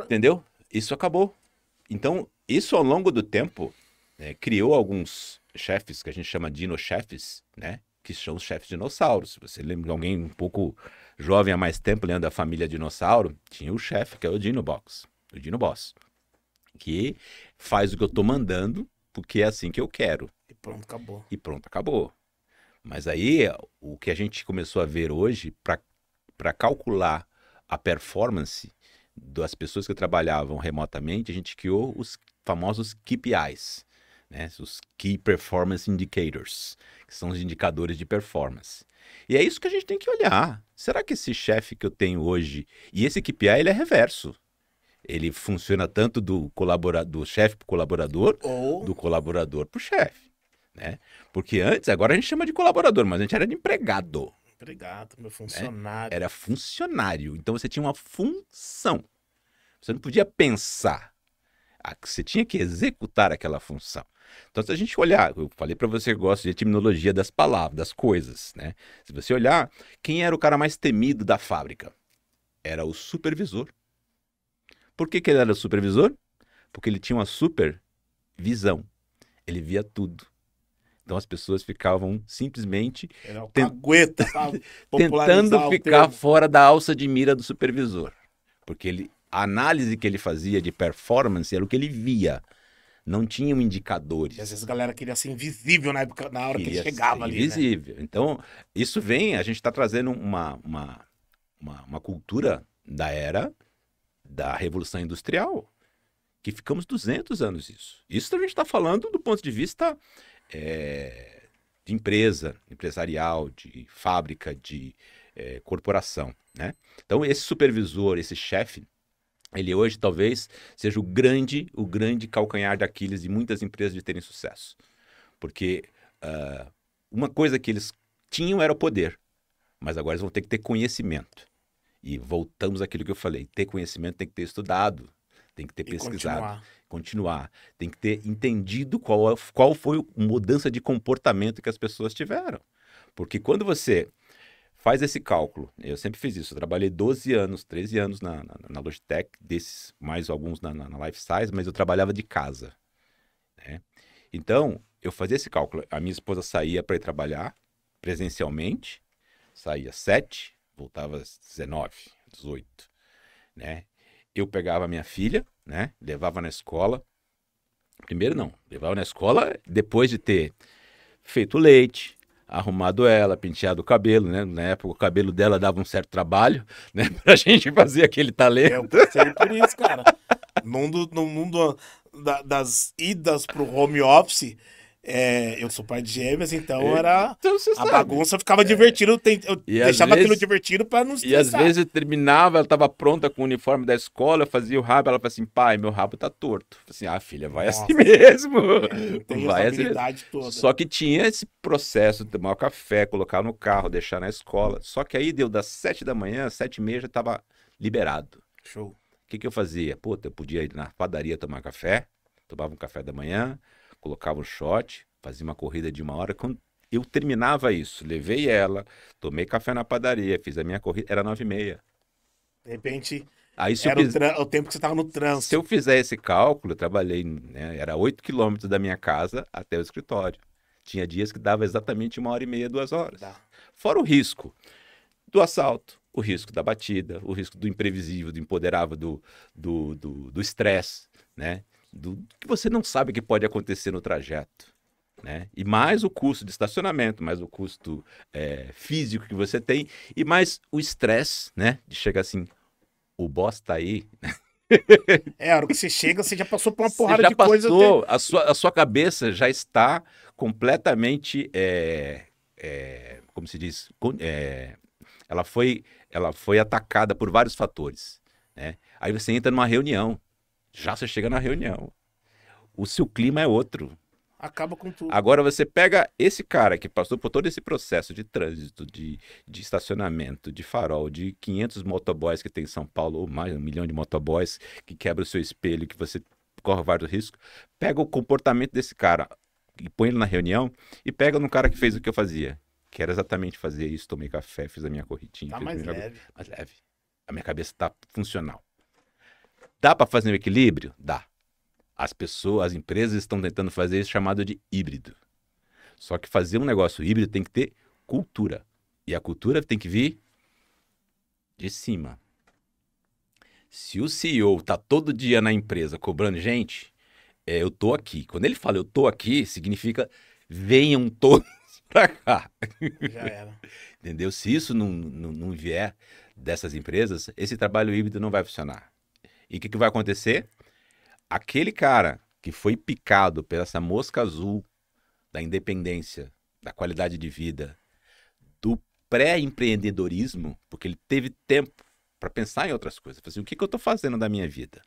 Entendeu? Isso acabou. Então, isso ao longo do tempo criou alguns chefes que a gente chama de dino-chefes, né? que são os chefes dinossauros. Se você lembra de alguém um pouco jovem há mais tempo, lembra da família dinossauro, tinha o chefe, que é o Dinobox, o Dinoboss, que faz o que eu tô mandando, porque é assim que eu quero. E pronto, acabou. E pronto, acabou. Mas aí, o que a gente começou a ver hoje, para calcular a performance das pessoas que trabalhavam remotamente, a gente criou os famosos KPIs, né? Os Key Performance Indicators, que são os indicadores de performance. E é isso que a gente tem que olhar. Será que esse chefe que eu tenho hoje, e esse KPI ele é reverso, ele funciona tanto do chefe para o colaborador, Ou do colaborador para o chefe, né? Porque antes, agora a gente chama de colaborador, mas a gente era de empregado. empregado, meu funcionário. Era funcionário. Então você tinha uma função. Você não podia pensar. Você tinha que executar aquela função. Então, se a gente olhar, eu falei para você que gosta de etimologia das palavras, das coisas, né? Se você olhar, quem era o cara mais temido da fábrica? Era o supervisor. Por que ele era o supervisor? Porque ele tinha uma supervisão. Ele via tudo. Então as pessoas ficavam simplesmente Era o cagueta, sabe? tentando Popularizar o ficar termo. fora da alça de mira do supervisor. Porque a análise que ele fazia de performance era o que ele via. Não tinham indicadores. E às vezes a galera queria ser invisível na época, na hora que ele Queria chegava ser ali, né? invisível. Então, isso vem, a gente está trazendo uma cultura da era da Revolução Industrial, que ficamos 200 anos isso. Isso a gente está falando do ponto de vista de empresa, empresarial, de fábrica, de corporação, né? Então, esse supervisor, esse chefe, ele hoje talvez seja o grande calcanhar de Aquiles de muitas empresas de terem sucesso. Porque uma coisa que eles tinham era o poder, mas agora eles vão ter que ter conhecimento. E voltamos àquilo que eu falei, ter conhecimento tem que ter estudado, tem que ter pesquisado, continuar. Tem que ter entendido qual foi a mudança de comportamento que as pessoas tiveram. Porque quando você faz esse cálculo, eu sempre fiz isso, eu trabalhei 12 anos, 13 anos na Logitech, desses mais alguns na Life Size, mas eu trabalhava de casa, né? Então, eu fazia esse cálculo, a minha esposa saía para ir trabalhar presencialmente, saía às 7, voltava às 19, 18, né? Eu pegava a minha filha, né? Levava na escola, primeiro não, levava na escola depois de ter feito leite, arrumado ela, penteado o cabelo, né? Na época o cabelo dela dava um certo trabalho, né? Pra gente fazer aquele talento. Eu passei por isso, cara. No mundo das idas pro home office, eu sou pai de gêmeas, então era Então, você a sabe. bagunça ficava divertido. Eu E às deixava aquilo vezes- divertido pra não E às estressar. vezes eu terminava, ela estava pronta com o uniforme da escola, eu fazia o rabo, ela falava assim, pai, meu rabo tá torto. Eu falei assim, filha, vai Nossa. assim mesmo. Não tem essa Vai assim mesmo. habilidade toda. Só que tinha esse processo de tomar o café, colocar no carro, deixar na escola. Só que aí deu das 7 da manhã, 7h30 já estava liberado. Show. O que eu fazia? Puta, eu podia ir na padaria tomar café, tomava um café da manhã, colocava um shot, fazia uma corrida de 1 hora. Quando eu terminava isso, levei ela, tomei café na padaria, fiz a minha corrida, era 9h30. De repente, Aí se era eu, fiz- o tempo que você tava no se trânsito. eu fizer esse cálculo, eu trabalhei, né, era 8 quilômetros da minha casa até o escritório. Tinha dias que dava exatamente 1h30, 2 horas. Dá. Fora o risco do assalto, o risco da batida, o risco do imprevisível, do imponderável, do estresse, né? Do que você não sabe que pode acontecer no trajeto, né? E mais o custo de estacionamento, mais o custo físico que você tem e mais o estresse, né? De chegar assim, o boss tá aí, A hora que você chega, você já passou por uma você porrada já de coisa. passou, a sua cabeça já está completamente, como se diz, ela foi atacada por vários fatores, né? Aí você entra numa reunião, já você chega na reunião, o seu clima é outro. Acaba com tudo. Agora você pega esse cara que passou por todo esse processo de trânsito, de estacionamento, de farol, de 500 motoboys que tem em São Paulo, ou mais, 1 milhão de motoboys que quebra o seu espelho, que você corre vários riscos. Pega o comportamento desse cara e põe ele na reunião e pega no cara que fez o que eu fazia, que era exatamente fazer isso, tomei café, fiz a minha corridinha. Tá fiz mais a minha- leve. mais leve. A minha cabeça está funcional. Dá para fazer um equilíbrio? Dá. As empresas estão tentando fazer isso chamado de híbrido. Só que fazer um negócio híbrido tem que ter cultura. E a cultura tem que vir de cima. Se o CEO tá todo dia na empresa cobrando gente, eu tô aqui. Quando ele fala eu tô aqui, significa venham todos pra cá. Já era. Entendeu? Se isso não vier dessas empresas, esse trabalho híbrido não vai funcionar. E o que vai acontecer? Aquele cara que foi picado por essa mosca azul da independência, da qualidade de vida, do pré-empreendedorismo, porque ele teve tempo para pensar em outras coisas. Assim, o que eu estou fazendo da minha vida?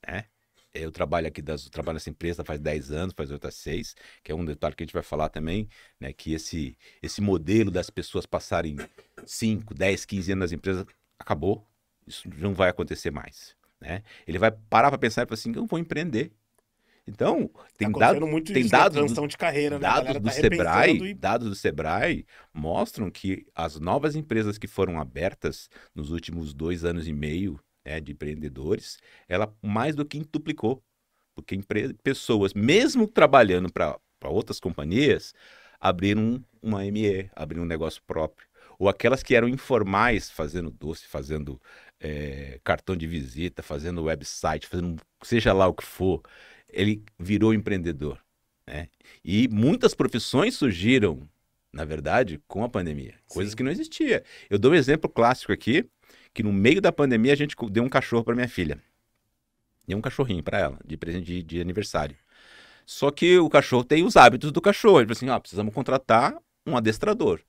Né? Eu trabalho aqui, trabalho nessa empresa faz 10 anos, faz outras 6, que é um detalhe que a gente vai falar também, né? Que esse modelo das pessoas passarem 5, 10, 15 anos nas empresas acabou. Isso não vai acontecer mais. Né? Ele vai parar para pensar e falar assim, eu vou empreender. Então, tem transição de carreira, né? Dados do Sebrae mostram que as novas empresas que foram abertas nos últimos 2 anos e meio, né, de empreendedores, ela mais do que duplicou. Porque pessoas, mesmo trabalhando para outras companhias, abriram uma ME, abriram um negócio próprio. Ou aquelas que eram informais, fazendo doce, fazendo cartão de visita, fazendo website, fazendo seja lá o que for, ele virou empreendedor. Né? E muitas profissões surgiram, na verdade, com a pandemia. Coisas Sim. que não existiam. Eu dou um exemplo clássico aqui, que no meio da pandemia a gente deu um cachorro para minha filha. Deu um cachorrinho para ela, de presente de aniversário. Só que o cachorro tem os hábitos do cachorro. Ele falou assim, precisamos contratar um adestrador.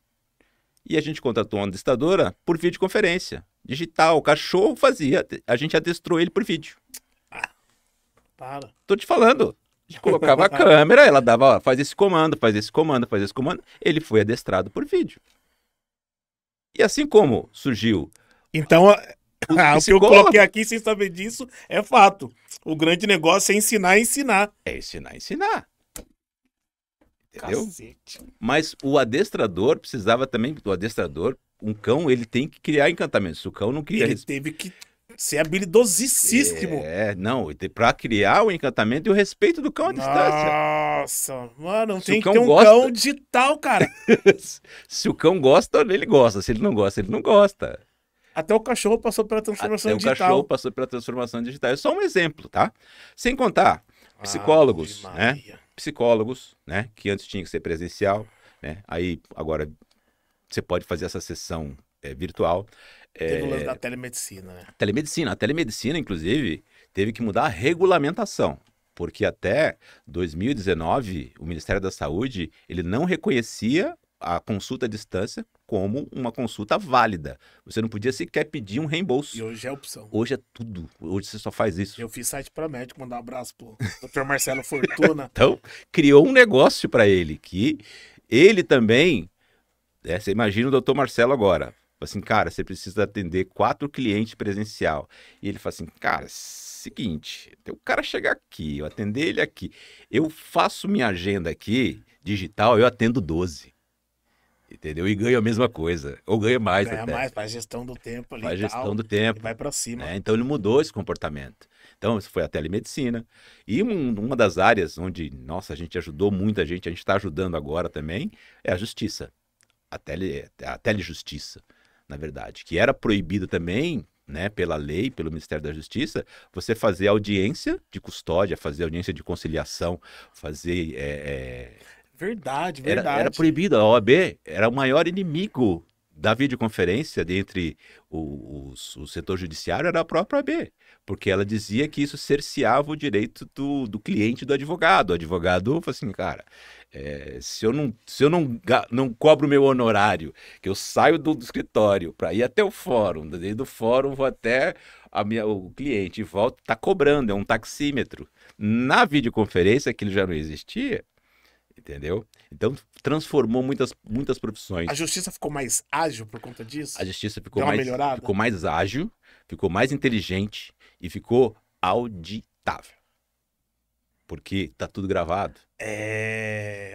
E a gente contratou uma adestradora por videoconferência. Digital, o cachorro fazia, a gente adestrou ele por vídeo. Para. Tô te falando. A gente colocava a câmera, ela dava, faz esse comando, faz esse comando, faz esse comando. Ele foi adestrado por vídeo. E assim como surgiu... Então, o que eu coloquei aqui sem saber disso é fato. O grande negócio é ensinar e ensinar. É ensinar e ensinar. Entendeu? Cacete. Mas o adestrador precisava também... O adestrador, um cão, ele tem que criar encantamento. Se o cão não cria... Ele teve que ser habilidosíssimo. Não, pra criar o encantamento e o respeito do cão à distância. Nossa, mano, Se tem o que cão ter um gosta- cão digital, cara. Se o cão gosta, ele gosta. Se ele não gosta, ele não gosta. Até o cachorro passou pela transformação Até o digital. cachorro passou pela transformação digital. É só um exemplo, tá? Sem contar psicólogos, Ave né? Maria. Psicólogos, né? Que antes tinha que ser presencial, né? Aí, agora, você pode fazer essa sessão virtual. Teve o lance da telemedicina, né? Telemedicina. A telemedicina, inclusive, teve que mudar a regulamentação, porque até 2019, o Ministério da Saúde, ele não reconhecia a consulta à distância como uma consulta válida. Você não podia sequer pedir um reembolso. E hoje é opção. Hoje é tudo. Hoje você só faz isso. Eu fiz site para médico, mandar um abraço pro Dr. Marcelo Fortuna. Então, criou um negócio para ele, que ele também... você imagina o doutor Marcelo agora. Assim, cara, você precisa atender 4 clientes presencial. E ele fala assim, cara, seguinte, o cara chegar aqui, eu atender ele aqui, eu faço minha agenda aqui, digital, eu atendo 12. Entendeu? E ganho a mesma coisa. Ou ganho mais Ganha até. mais, faz gestão do tempo ali. Faz e gestão tal, do tempo. E vai pra cima. Né? Então ele mudou esse comportamento. Então isso foi a telemedicina. E uma das áreas onde, nossa, a gente ajudou muita gente, a gente está ajudando agora também, é a justiça. A telejustiça, na verdade. Que era proibido também, né, pela lei, pelo Ministério da Justiça, você fazer audiência de custódia, fazer audiência de conciliação, fazer... Verdade. Era proibido. A OAB era o maior inimigo da videoconferência dentre o setor judiciário, era a própria OAB, porque ela dizia que isso cerceava o direito do cliente e do advogado. O advogado falou assim, cara, se eu não cobro o meu honorário, que eu saio do escritório para ir até o fórum, daí do fórum vou até o cliente e volto, tá cobrando, é um taxímetro. Na videoconferência, aquilo já não existia. Entendeu? Então, transformou muitas profissões. A justiça ficou mais ágil por conta disso? A justiça ficou Deu uma melhorada? ficou mais ágil, ficou mais inteligente e ficou auditável. Porque tá tudo gravado.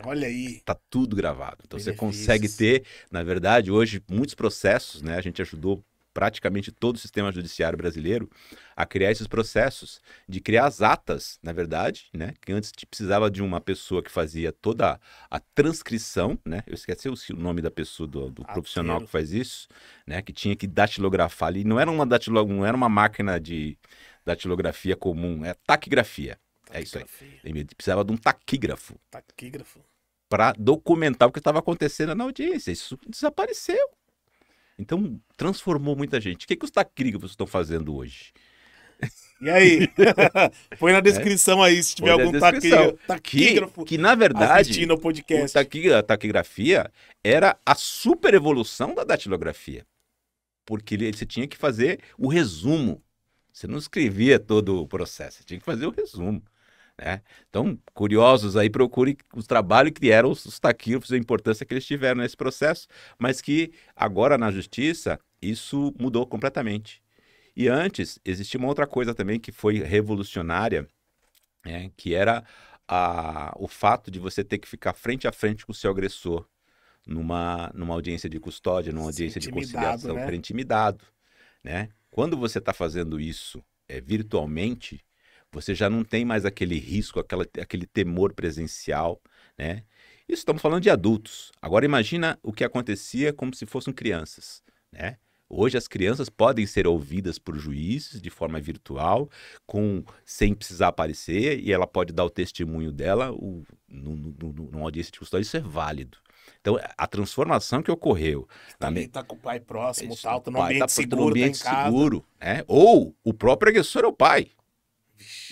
Olha aí. Tá tudo gravado. Então, você Benefícios. consegue ter, na verdade, hoje, muitos processos, né? A gente ajudou praticamente todo o sistema judiciário brasileiro a criar esses processos, de criar as atas, na verdade, né? Que antes precisava de uma pessoa que fazia toda a transcrição, né? Eu esqueci o nome da pessoa, do profissional que faz isso, né? Que tinha que datilografar ali. Não era não era uma máquina de datilografia comum, é taquigrafia. É isso aí. Ele precisava de um taquígrafo. Para documentar o que estava acontecendo na audiência. Isso desapareceu. Então, transformou muita gente. O que os taquígrafos estão fazendo hoje? E aí? Põe na descrição aí, se tiver algum taquígrafo que, na verdade, assistindo ao podcast. A taquigrafia era a super evolução da datilografia. Porque você tinha que fazer o resumo. Você não escrevia todo o processo, você tinha que fazer o resumo. Né? Então, curiosos aí, procurem os trabalhos que eram os taquígrafos, a importância que eles tiveram nesse processo, mas que agora na justiça isso mudou completamente. E antes existia uma outra coisa também que foi revolucionária, né? Que era o fato de você ter que ficar frente a frente com o seu agressor numa audiência de custódia, numa audiência de conciliação, né? Intimidado. Né? Quando você está fazendo isso virtualmente, você já não tem mais aquele risco, aquele temor presencial, né? Isso estamos falando de adultos. Agora imagina o que acontecia como se fossem crianças, né? Hoje as crianças podem ser ouvidas por juízes de forma virtual, sem precisar aparecer, e ela pode dar o testemunho dela numa audiência de custódia. Isso é válido. Então, a transformação que ocorreu... Também está com o pai próximo, tal, tá no ambiente seguro, tá em casa. Né? Ou o próprio agressor é o pai.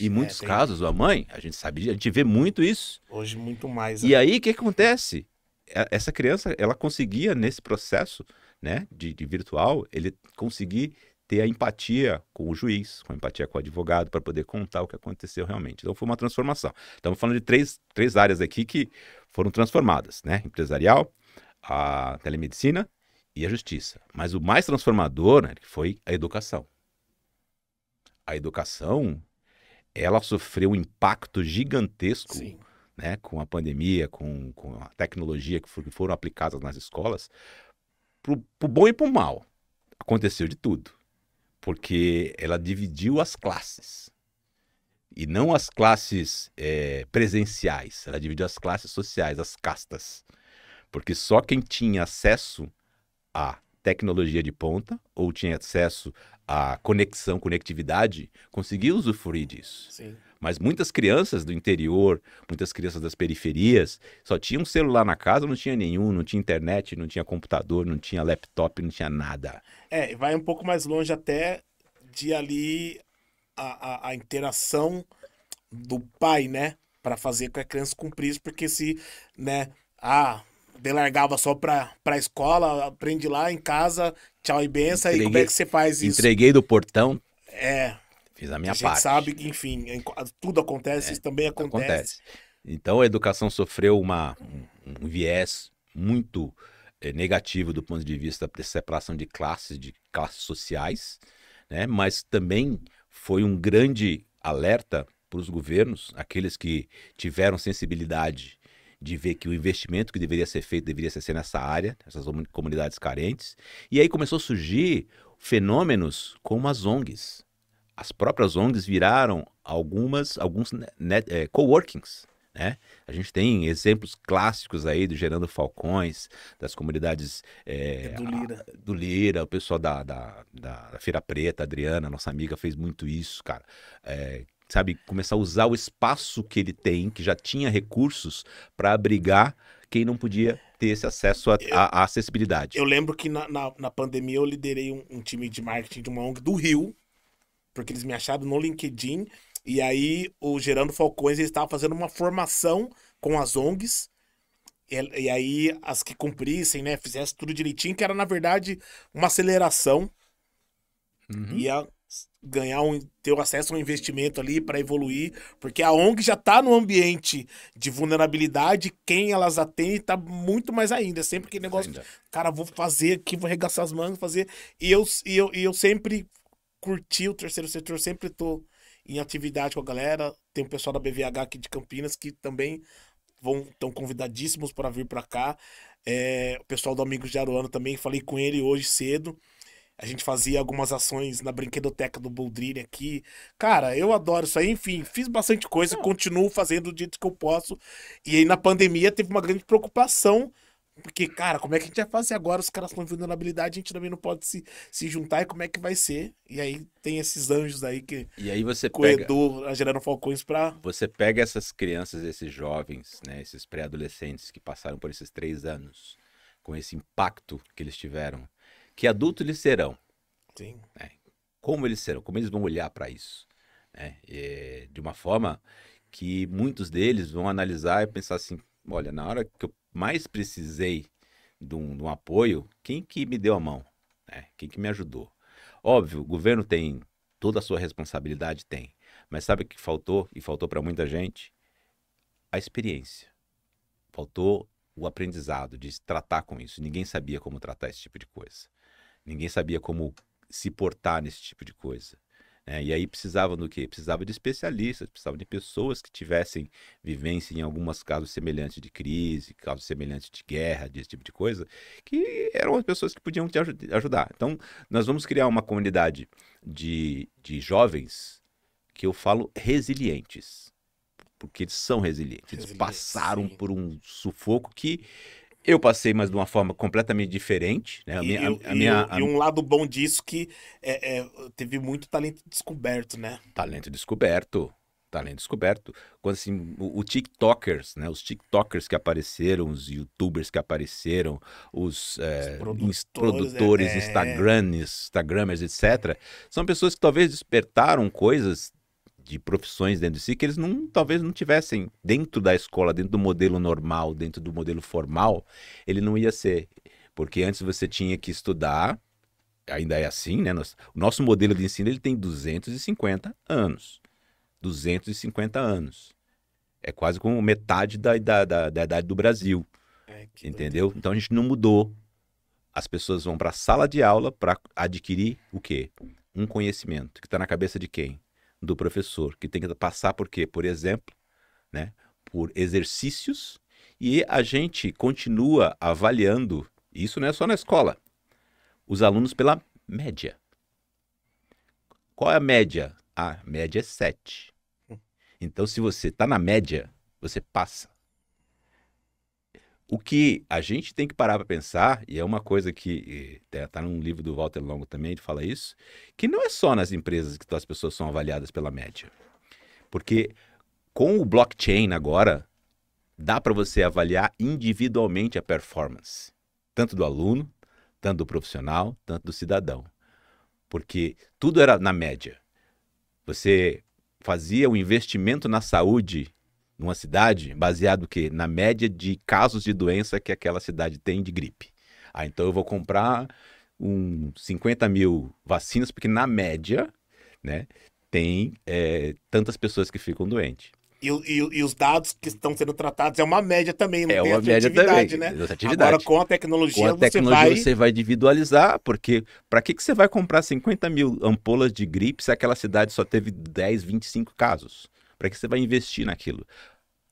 Em muitos casos, a mãe, a gente vê muito isso. Hoje, muito mais. E aí, o que acontece? Essa criança, ela conseguia, nesse processo, né, de virtual, ele conseguir ter a empatia com o juiz, com a empatia com o advogado, para poder contar o que aconteceu realmente. Então, foi uma transformação. Estamos falando de três áreas aqui que foram transformadas, né? Empresarial, a telemedicina e a justiça. Mas o mais transformador, né, foi a educação. A educação... ela sofreu um impacto gigantesco, né, com a pandemia, com a tecnologia que foram aplicadas nas escolas, pro bom e pro mal. Aconteceu de tudo, porque ela dividiu as classes, e não as classes presenciais, ela dividiu as classes sociais, as castas, porque só quem tinha acesso à tecnologia de ponta, ou tinha acesso à conectividade, conseguia usufruir disso. Sim. Mas muitas crianças do interior, muitas crianças das periferias, só tinham um celular na casa, não tinha nenhum, não tinha internet, não tinha computador, não tinha laptop, não tinha nada. Vai um pouco mais longe até de ali a interação do pai, né? Para fazer com que a criança cumprisse, porque se, né, largava só pra escola, aprende lá em casa, tchau e benção, e como é que você faz isso? Entreguei do portão, fiz a minha parte. A gente sabe que, enfim, tudo acontece, isso também acontece. Então a educação sofreu um viés muito negativo do ponto de vista da separação de classes sociais, né? Mas também foi um grande alerta para os governos, aqueles que tiveram sensibilidade de ver que o investimento que deveria ser feito deveria ser nessa área, nessas comunidades carentes. E aí começou a surgir fenômenos como as ONGs. As próprias ONGs viraram alguns coworkings, né? A gente tem exemplos clássicos aí do Gerando Falcões, das comunidades do Lira, o pessoal da Feira Preta, a Adriana, nossa amiga, fez muito isso, cara. Sabe, começar a usar o espaço que ele tem, que já tinha recursos, para abrigar quem não podia ter esse acesso à acessibilidade. Eu lembro que na pandemia eu liderei um time de marketing de uma ONG do Rio, porque eles me acharam no LinkedIn, e aí o Gerando Falcões, eles estavam fazendo uma formação com as ONGs, e aí as que cumprissem, né, fizessem tudo direitinho, que era na verdade uma aceleração, ia ter o acesso a um investimento ali para evoluir, porque a ONG já está no ambiente de vulnerabilidade, quem elas atendem está muito mais ainda, sempre aquele negócio, cara, vou fazer aqui, vou arregaçar as mangas, fazer, e eu sempre curti o terceiro setor, sempre tô em atividade com a galera, tem o pessoal da BVH aqui de Campinas que também estão convidadíssimos para vir para cá, o pessoal do Amigos de Aruano também, falei com ele hoje cedo. A gente fazia algumas ações na brinquedoteca do Boldrini aqui. Cara, eu adoro isso aí. Enfim, fiz bastante coisa, continuo fazendo do jeito que eu posso. E aí na pandemia teve uma grande preocupação. Porque, cara, como é que a gente vai fazer agora? Os caras estão em vulnerabilidade, a gente também não pode se juntar. E como é que vai ser? E aí tem esses anjos aí que E aí você com o pega, Edu, a Gerando Falcões pra... você pega essas crianças, esses jovens, né, esses pré-adolescentes que passaram por esses 3 anos, com esse impacto que eles tiveram, que adultos eles serão, Sim. né? Como eles serão, como eles vão olhar para isso, né? De uma forma que muitos deles vão analisar e pensar assim, olha, na hora que eu mais precisei de um apoio, quem que me deu a mão? Né? Quem que me ajudou? Óbvio, o governo tem toda a sua responsabilidade, tem. Mas sabe o que faltou? E faltou para muita gente? A experiência. Faltou o aprendizado de se tratar com isso. Ninguém sabia como tratar esse tipo de coisa. Ninguém sabia como se portar nesse tipo de coisa. Né? E aí precisava do quê? Precisava de especialistas, precisava de pessoas que tivessem vivência em alguns casos semelhantes de crise, casos semelhantes de guerra, desse tipo de coisa, que eram as pessoas que podiam te ajudar. Então, nós vamos criar uma comunidade de jovens que eu falo resilientes, porque eles são resilientes. Eles passaram Sim. por um sufoco que eu passei, mas de uma forma completamente diferente. Né? E um lado bom disso que teve muito talento descoberto, né? Talento descoberto. Talento descoberto. Quando assim, o TikTokers, né? Os TikTokers que apareceram, os YouTubers que apareceram, os produtores, Instagramers, etc. São pessoas que talvez despertaram coisas de profissões dentro de si que eles talvez não tivessem dentro da escola, dentro do modelo normal, dentro do modelo formal, ele não ia ser. Porque antes você tinha que estudar, ainda é assim, né? O nosso modelo de ensino ele tem 250 anos. 250 anos. É quase como metade da idade do Brasil. Entendeu? Então a gente não mudou. As pessoas vão para a sala de aula para adquirir o quê? Um conhecimento que está na cabeça de quem? Do professor, que tem que passar por quê? Por exemplo, né? Por exercícios, e a gente continua avaliando, isso não é só na escola, os alunos pela média. Qual é a média? A média é 7. Então, se você está na média, você passa. O que a gente tem que parar para pensar, e é uma coisa que está num livro do Walter Longo também, ele fala isso, que não é só nas empresas que as pessoas são avaliadas pela média. Porque com o blockchain agora, dá para você avaliar individualmente a performance, tanto do aluno, tanto do profissional, tanto do cidadão. Porque tudo era na média. Você fazia um investimento na saúde numa cidade baseado o quê? Na média de casos de doença que aquela cidade tem de gripe. Então eu vou comprar 50 mil vacinas, porque na média, né, tem tantas pessoas que ficam doentes. E os dados que estão sendo tratados é uma média também, não tem uma média também, né? Agora, com a tecnologia, você vai individualizar, porque para que você vai comprar 50 mil ampolas de gripe se aquela cidade só teve 10, 25 casos? Para que você vai investir naquilo?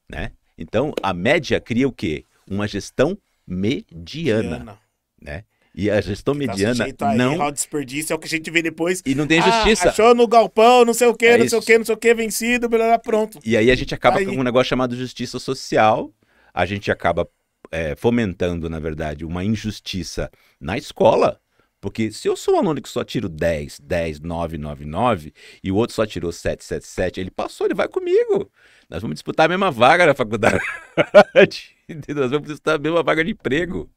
Né? Então, a média cria o quê? Uma gestão mediana. Né? E a gestão mediana não... O desperdício é o que a gente vê depois. E não tem justiça. Achou no galpão, não sei o quê, não sei o quê, vencido, pronto. E aí a gente acaba com um negócio chamado justiça social. A gente acaba fomentando, na verdade, uma injustiça na escola. Porque se eu sou um aluno que só tiro 10, 9, 9, 9, e o outro só tirou 7, 7, 7, ele passou, ele vai comigo. Nós vamos disputar a mesma vaga na faculdade. Nós vamos disputar a mesma vaga de emprego.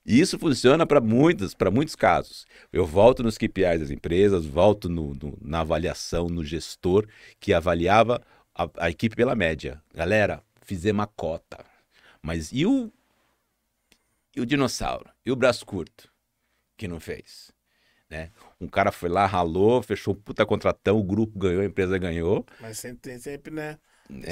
E isso funciona para muitos casos. Eu volto nos KPIs das empresas, volto na avaliação, no gestor que avaliava a equipe pela média. Galera, fizemos uma cota. Mas e o dinossauro? E o braço curto? Que não fez? Né? Um cara foi lá, ralou, fechou um puta contratão, o grupo ganhou, a empresa ganhou. Mas sempre, né?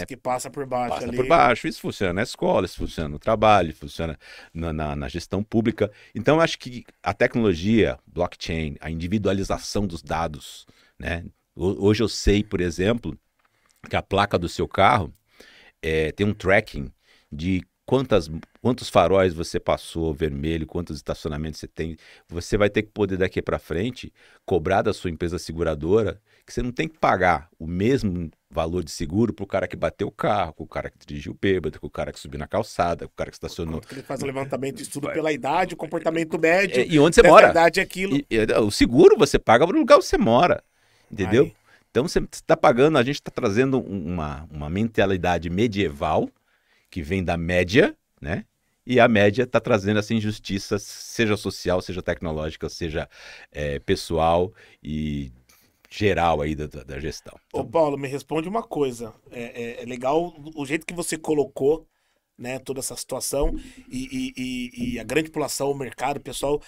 Que passa por baixo. Passa por baixo. Isso funciona na escola, isso funciona no trabalho, funciona na gestão pública. Então, eu acho que a tecnologia, blockchain, a individualização dos dados, né? Hoje eu sei, por exemplo, que a placa do seu carro tem um tracking de quantos faróis você passou vermelho, quantos estacionamentos você tem, você vai ter que poder daqui para frente cobrar da sua empresa seguradora que você não tem que pagar o mesmo valor de seguro para o cara que bateu o carro, com o cara que dirigiu bêbado, com o cara que subiu na calçada, com o cara que estacionou. Ele faz o levantamento de estudo pela idade, o comportamento médio. E onde você mora. Idade é aquilo. O seguro você paga no lugar onde você mora. Entendeu? Aí. Então você está pagando, a gente está trazendo uma mentalidade medieval que vem da média, né? E a média está trazendo essa injustiça, seja social, seja tecnológica, seja pessoal e geral aí da gestão. Então... Ô Paulo, me responde uma coisa. É legal o jeito que você colocou, né, toda essa situação e a grande população, o mercado, o pessoal,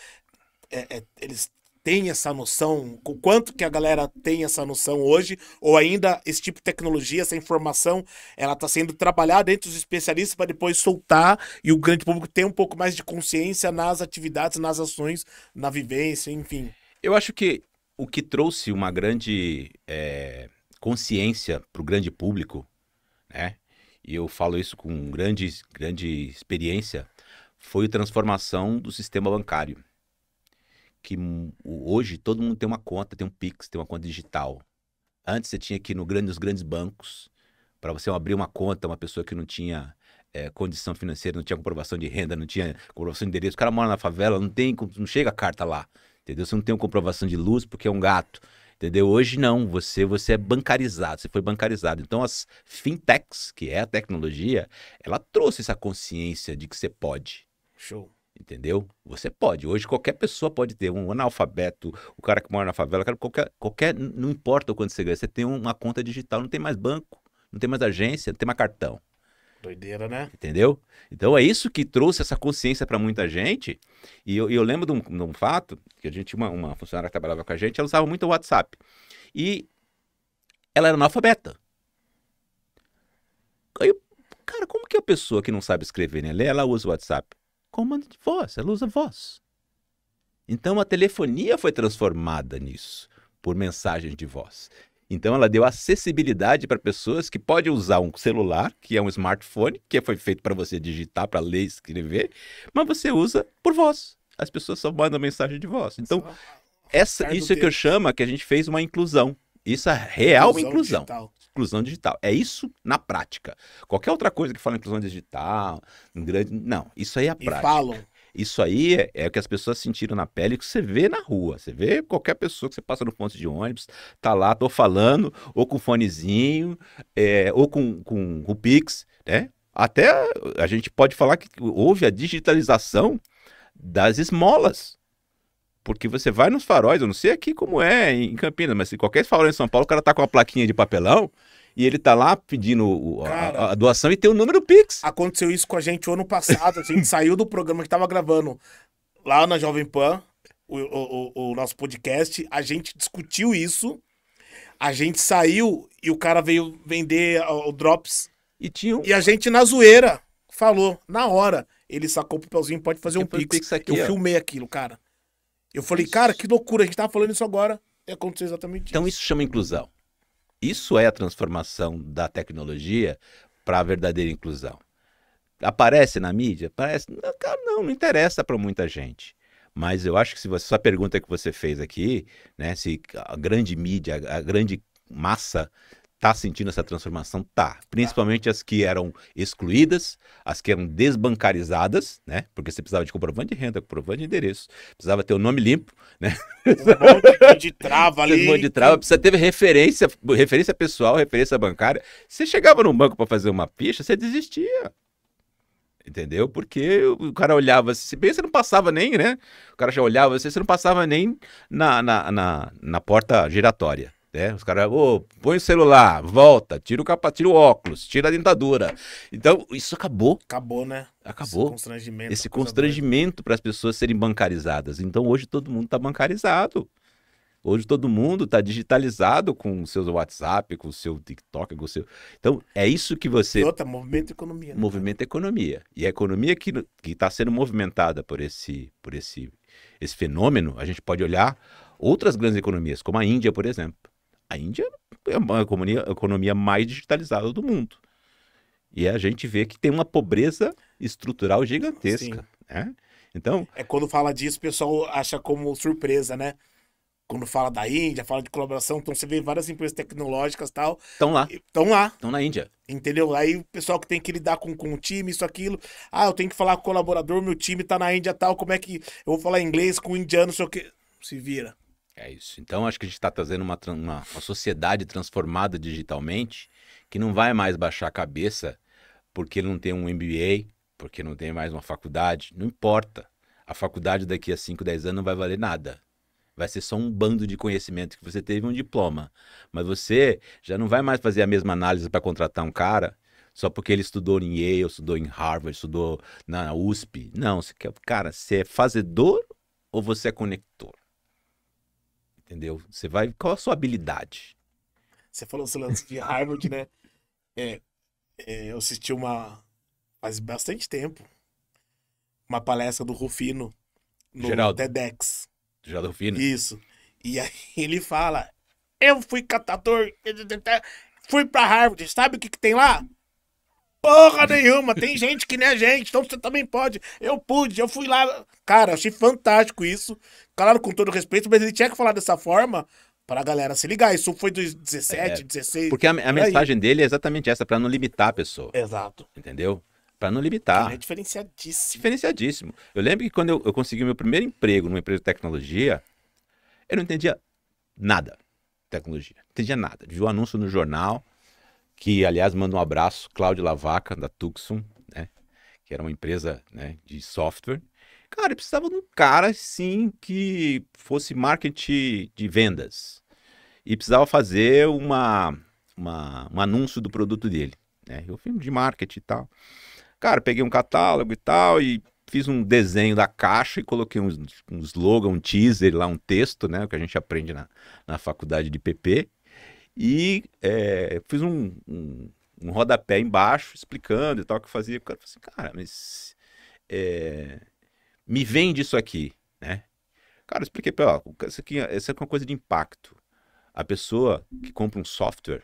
eles têm essa noção, o quanto que a galera tem essa noção hoje, ou ainda esse tipo de tecnologia, essa informação, ela está sendo trabalhada entre os especialistas para depois soltar e o grande público ter um pouco mais de consciência nas atividades, nas ações, na vivência, enfim. Eu acho que o que trouxe uma grande consciência para o grande público, né? E eu falo isso com grande experiência, foi a transformação do sistema bancário. Que hoje todo mundo tem uma conta, tem um Pix, tem uma conta digital. Antes você tinha que ir nos grandes bancos, para você abrir uma conta, uma pessoa que não tinha condição financeira, não tinha comprovação de renda, não tinha comprovação de endereço. O cara mora na favela, não chega a carta lá, entendeu? Você não tem uma comprovação de luz porque é um gato, entendeu? Hoje não, você é bancarizado, você foi bancarizado. Então as fintechs, que é a tecnologia, ela trouxe essa consciência de que você pode. Show. Entendeu? Você pode. Hoje qualquer pessoa pode ter um analfabeto, o cara que mora na favela, não importa o quanto você ganha, você tem uma conta digital, não tem mais banco, não tem mais agência, não tem mais cartão. Doideira, né? Entendeu? Então é isso que trouxe essa consciência para muita gente. E eu lembro de um fato, que a gente tinha uma funcionária que trabalhava com a gente, ela usava muito o WhatsApp. E ela era analfabeta. Aí, cara, como que a pessoa que não sabe escrever nem ler, ela usa o WhatsApp? Comando de voz, ela usa voz. Então a telefonia foi transformada nisso, por mensagens de voz. Então ela deu acessibilidade para pessoas que podem usar um celular, que é um smartphone, que foi feito para você digitar, para ler e escrever, mas você usa por voz. As pessoas só mandam mensagem de voz. Então isso é que eu chamo, que a gente fez uma inclusão. Isso é real inclusão. Digital. Inclusão digital. É isso na prática. Qualquer outra coisa que fala inclusão digital, não, isso aí é a prática. Falam. Isso aí é o que as pessoas sentiram na pele, que você vê na rua. Você vê qualquer pessoa que você passa no ponto de ônibus, tá lá, tô falando, ou com fonezinho, ou com o Pix, né? Até a gente pode falar que houve a digitalização das esmolas. Porque você vai nos faróis, eu não sei aqui como é em Campinas, mas se qualquer farol em São Paulo, o cara tá com uma plaquinha de papelão e ele tá lá pedindo a doação e tem o número Pix. Aconteceu isso com a gente o ano passado, a gente saiu do programa que tava gravando lá na Jovem Pan, o nosso podcast, a gente discutiu isso, a gente saiu e o cara veio vender o Drops e a gente na zoeira falou, na hora, ele sacou o papelzinho, pode fazer um Pix aqui, eu filmei aquilo, cara. Eu falei, cara, que loucura, a gente tava falando isso agora e aconteceu exatamente isso. Então isso chama inclusão. Isso é a transformação da tecnologia para a verdadeira inclusão. Aparece na mídia? Aparece. Cara, não interessa para muita gente. Mas eu acho que se essa pergunta que você fez aqui, né, se a grande mídia, a grande massa tá sentindo essa transformação, tá. Principalmente as que eram excluídas, as que eram desbancarizadas, né? Porque você precisava de comprovante de renda, comprovante de endereço, precisava ter o nome limpo, né? Um monte de trava ali. Um monte de trava, precisa ter referência pessoal, referência bancária. Você chegava num banco para fazer uma ficha, você desistia. Entendeu? Porque o cara olhava, se bem você não passava nem, né? O cara já olhava, você não passava nem na porta giratória. Os caras, põe o celular, volta, tira o capacete, tira o óculos, tira a dentadura. Então, isso acabou. Acabou, né? Acabou. Esse constrangimento para as pessoas serem bancarizadas. Então, hoje todo mundo está bancarizado. Hoje todo mundo está digitalizado com o seu WhatsApp, com o seu TikTok, com o seu... Então, é isso que você... E outra, movimento economia. Né? Movimento economia. E a economia que está sendo movimentada por esse fenômeno, a gente pode olhar outras grandes economias, como a Índia, por exemplo. A Índia é a economia mais digitalizada do mundo. E a gente vê que tem uma pobreza estrutural gigantesca, né? Então, É quando fala disso, o pessoal acha como surpresa, né? Quando fala da Índia, fala de colaboração, então você vê várias empresas tecnológicas e tal, estão lá, estão lá, estão na Índia. entendeu? Aí o pessoal que tem que lidar com o time, isso, aquilo. Ah, eu tenho que falar com o colaborador, meu time tá na Índia tal, como é que eu vou falar inglês com o indiano, não sei o quê. Se vira. É isso. Então, acho que a gente está trazendo uma sociedade transformada digitalmente que não vai mais baixar a cabeça porque não tem um MBA, porque não tem mais uma faculdade. Não importa. A faculdade daqui a 5, 10 anos não vai valer nada. Vai ser só um bando de conhecimento que você teve um diploma. Mas você já não vai mais fazer a mesma análise para contratar um cara só porque ele estudou em Yale, estudou em Harvard, estudou na USP. Não, você quer, cara, você é fazedor ou você é conector? Entendeu? Você vai. Qual a sua habilidade? Você falou esse lance de Harvard, né? Eu assisti faz bastante tempo, uma palestra do Rufino no Geraldo. TEDx. Já fino? Isso. E aí ele fala: eu fui catador, fui pra Harvard, sabe o que tem lá? Porra nenhuma, tem gente que nem a gente, então você também pode. Eu pude, eu fui lá. Cara, achei fantástico isso. Claro, com todo respeito, mas ele tinha que falar dessa forma pra galera se ligar. Isso foi 2017, 16. Porque a por aí. mensagem dele é exatamente essa, para não limitar a pessoa. Exato. Entendeu? Para não Cara, é limitar. diferenciadíssimo. Diferenciadíssimo. Eu lembro que quando eu consegui meu primeiro emprego numa empresa de tecnologia, eu não entendia nada de tecnologia. Não entendia nada. Vi um anúncio no jornal, que aliás manda um abraço, Cláudio Lavaca, da Tucson, né? Que era uma empresa, né, de software. Cara, eu precisava de um cara, sim, que fosse marketing de vendas. E precisava fazer um anúncio do produto dele, né? Eu fiz de marketing e tal. Cara, peguei um catálogo e tal e fiz um desenho da caixa e coloquei um slogan, um teaser lá, um texto, né? Que a gente aprende na faculdade de PP. E fiz um rodapé embaixo explicando e tal o que eu fazia. O cara falou assim, cara, mas me vende isso aqui, né? Cara, eu expliquei para ela, essa é uma coisa de impacto. A pessoa que compra um software,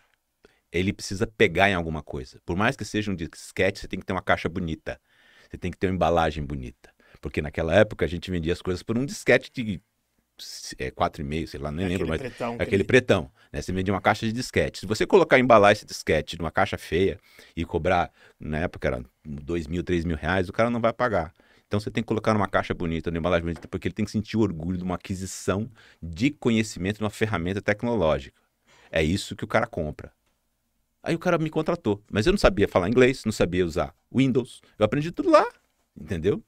ele precisa pegar em alguma coisa. Por mais que seja um disquete, você tem que ter uma caixa bonita. Você tem que ter uma embalagem bonita. Porque naquela época a gente vendia as coisas por um disquete de 4,5, sei lá, nem lembro mais. Pretão, Aquele pretão, né? Você vendia uma caixa de disquete. Se você colocar e embalar esse disquete numa caixa feia e cobrar, na época era 2.000, 3.000 reais, o cara não vai pagar. Então você tem que colocar numa caixa bonita, numa embalagem bonita, porque ele tem que sentir o orgulho de uma aquisição de conhecimento numa ferramenta tecnológica. É isso que o cara compra. Aí o cara me contratou, mas eu não sabia falar inglês, não sabia usar Windows, eu aprendi tudo lá, entendeu?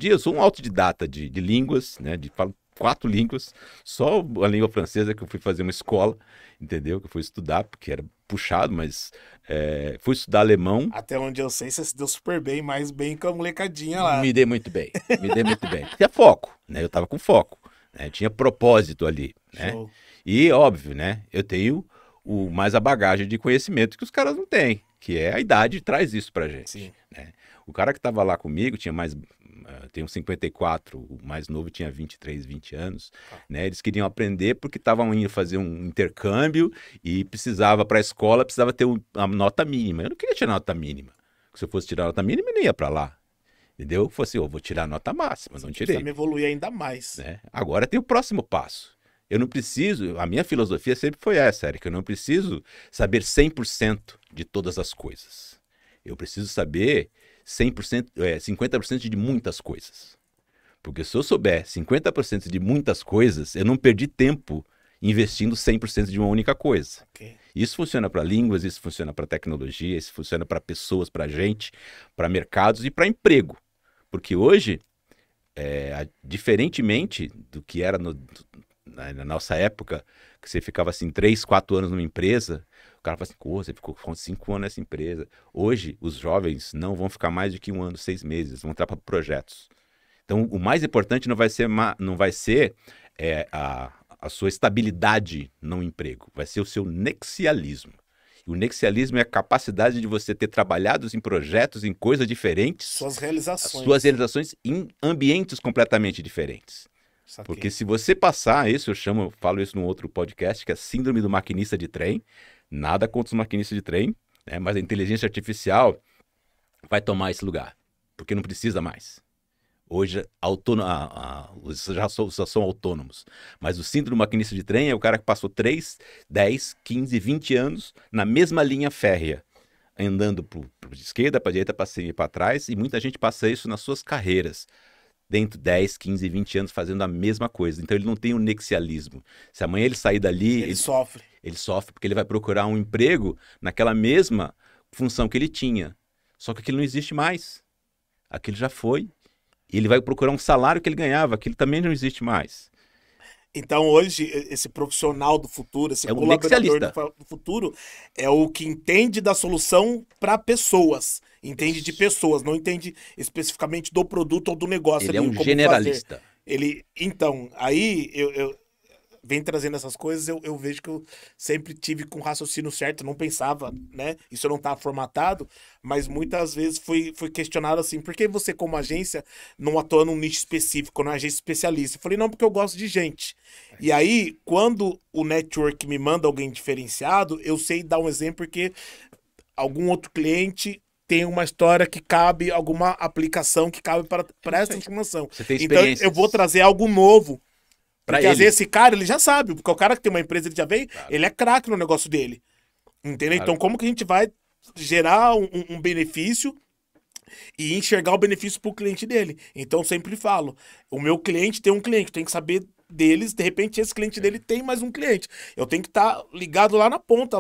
Eu sou um autodidata de línguas, né? Falo 4 línguas, só a língua francesa que eu fui fazer uma escola, entendeu? Que eu fui estudar, porque era puxado, mas fui estudar alemão. Até onde eu sei, você se deu super bem, mais bem com a molecadinha lá. Me dei muito bem, me dei muito bem. Tinha foco, né? Eu tava com foco, né? Tinha propósito ali, né? Show. E óbvio, né? Eu tenho mais a bagagem de conhecimento que os caras não têm, que é a idade traz isso pra gente. Sim. Né? O cara que estava lá comigo tinha tem uns 54, o mais novo tinha 23, 20 anos, né? Eles queriam aprender porque estavam indo fazer um intercâmbio e precisava para a escola, precisava ter uma nota mínima. Eu não queria tirar nota mínima. Se eu fosse tirar nota mínima, eu não ia para lá. Entendeu? Eu falei assim, vou tirar a nota máxima, não tirei. Precisa me evoluir ainda mais. Né? Agora tem o próximo passo. Eu não preciso, a minha filosofia sempre foi essa, Érica, eu não preciso saber 100% de todas as coisas. Eu preciso saber 100%, 50% de muitas coisas. Porque se eu souber 50% de muitas coisas, eu não perdi tempo investindo 100% de uma única coisa. Okay. Isso funciona para línguas, isso funciona para tecnologia, isso funciona para pessoas, para gente, para mercados e para emprego. Porque hoje, diferentemente do que era na nossa época, que você ficava assim 3, 4 anos numa empresa, o cara fala assim, você ficou 5 anos nessa empresa. Hoje, os jovens não vão ficar mais do que 1 ano, 6 meses, vão entrar para projetos. Então, o mais importante não vai ser a sua estabilidade no emprego, vai ser o seu nexialismo. E o nexialismo é a capacidade de você ter trabalhado em projetos, em coisas diferentes. Suas realizações. Suas realizações em ambientes completamente diferentes. Saquei. Porque se você passar isso, eu falo isso num outro podcast, que é a síndrome do maquinista de trem. Nada contra os maquinistas de trem, né? Mas a inteligência artificial vai tomar esse lugar. porque não precisa mais. Hoje, os já são autônomos. Mas o síndrome do maquinista de trem é o cara que passou 3, 10, 15, 20 anos na mesma linha férrea, andando para esquerda, para direita, para cima e para trás, e muita gente passa isso nas suas carreiras, dentro de 10, 15, 20 anos fazendo a mesma coisa. Então ele não tem o nexialismo. Se amanhã ele sair dali... Ele sofre. Ele sofre porque ele vai procurar um emprego naquela mesma função que ele tinha. Só que aquilo não existe mais. Aquilo já foi. E ele vai procurar um salário que ele ganhava, aquilo também não existe mais. Então, hoje, esse profissional do futuro, esse colaborador do futuro, é o que entende da solução para pessoas. Entende de pessoas, não entende especificamente do produto ou do negócio. Ele é um generalista. Então, aí eu vem trazendo essas coisas, eu vejo que eu sempre tive com o raciocínio certo, não pensava, né? Isso não tá formatado, mas muitas vezes fui questionado assim, por que você como agência não atua num nicho específico, numa agência especialista? Eu falei, não, porque eu gosto de gente. E aí, quando o network me manda alguém diferenciado, eu sei dar um exemplo porque algum outro cliente tem uma história que cabe, alguma aplicação que cabe para essa informação. Você tem então, eu vou trazer algo novo. Porque às vezes esse cara, ele já sabe, porque o cara que tem uma empresa, ele já vem, ele é craque no negócio dele. Entendeu? Então, como que a gente vai gerar um benefício e enxergar o benefício pro cliente dele? Então, eu sempre falo, o meu cliente tem um cliente, tem que saber deles, de repente esse cliente dele tem mais um cliente. Eu tenho que estar ligado lá na ponta,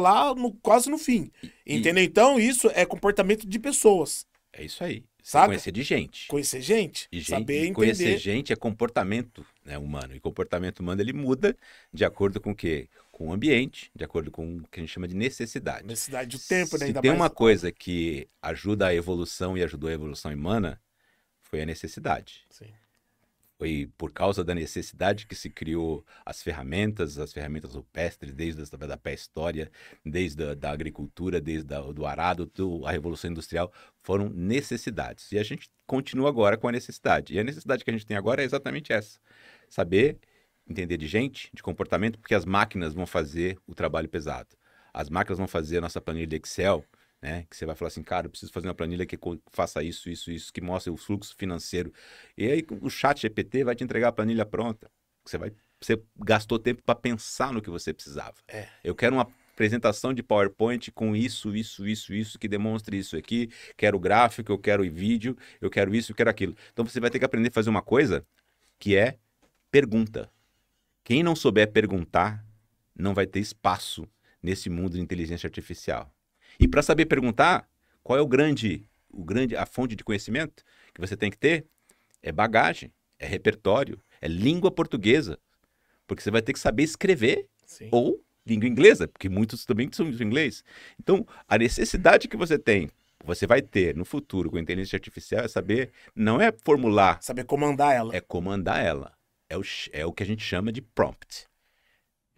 quase no fim. Entendeu? Então, isso é comportamento de pessoas. É isso aí. Sabe? Conhecer de gente. Conhecer gente. Saber entender. Conhecer gente é comportamento, né, humano. E comportamento humano ele muda de acordo com o quê? Com o ambiente, de acordo com o que a gente chama de necessidade. Necessidade do tempo, né? Se tem uma coisa que ajuda a evolução e ajudou a evolução humana, foi a necessidade. Sim. Foi por causa da necessidade que se criou as ferramentas rupestres, desde a pré-história, desde da agricultura, desde do arado, a Revolução Industrial, foram necessidades. E a gente continua agora com a necessidade. E a necessidade que a gente tem agora é exatamente essa. Saber entender de gente, de comportamento, porque as máquinas vão fazer o trabalho pesado. As máquinas vão fazer a nossa planilha de Excel, né? Que você vai falar assim, cara, eu preciso fazer uma planilha que faça isso, que mostre o fluxo financeiro. E aí o chat GPT vai te entregar a planilha pronta. Você gastou tempo para pensar no que você precisava. Eu quero uma apresentação de PowerPoint com isso, que demonstre isso aqui. Quero gráfico, eu quero vídeo, eu quero isso, eu quero aquilo. Então você vai ter que aprender a fazer uma coisa que é pergunta. Quem não souber perguntar não vai ter espaço nesse mundo de inteligência artificial. E para saber perguntar, qual é a fonte de conhecimento que você tem que ter? É bagagem, é repertório, é língua portuguesa. Porque você vai ter que saber escrever. Sim. Ou língua inglesa, porque muitos também são de inglês. Então, a necessidade que você vai ter no futuro com a inteligência artificial é saber, não é formular. Saber comandar ela. É comandar ela. É o que a gente chama de prompt.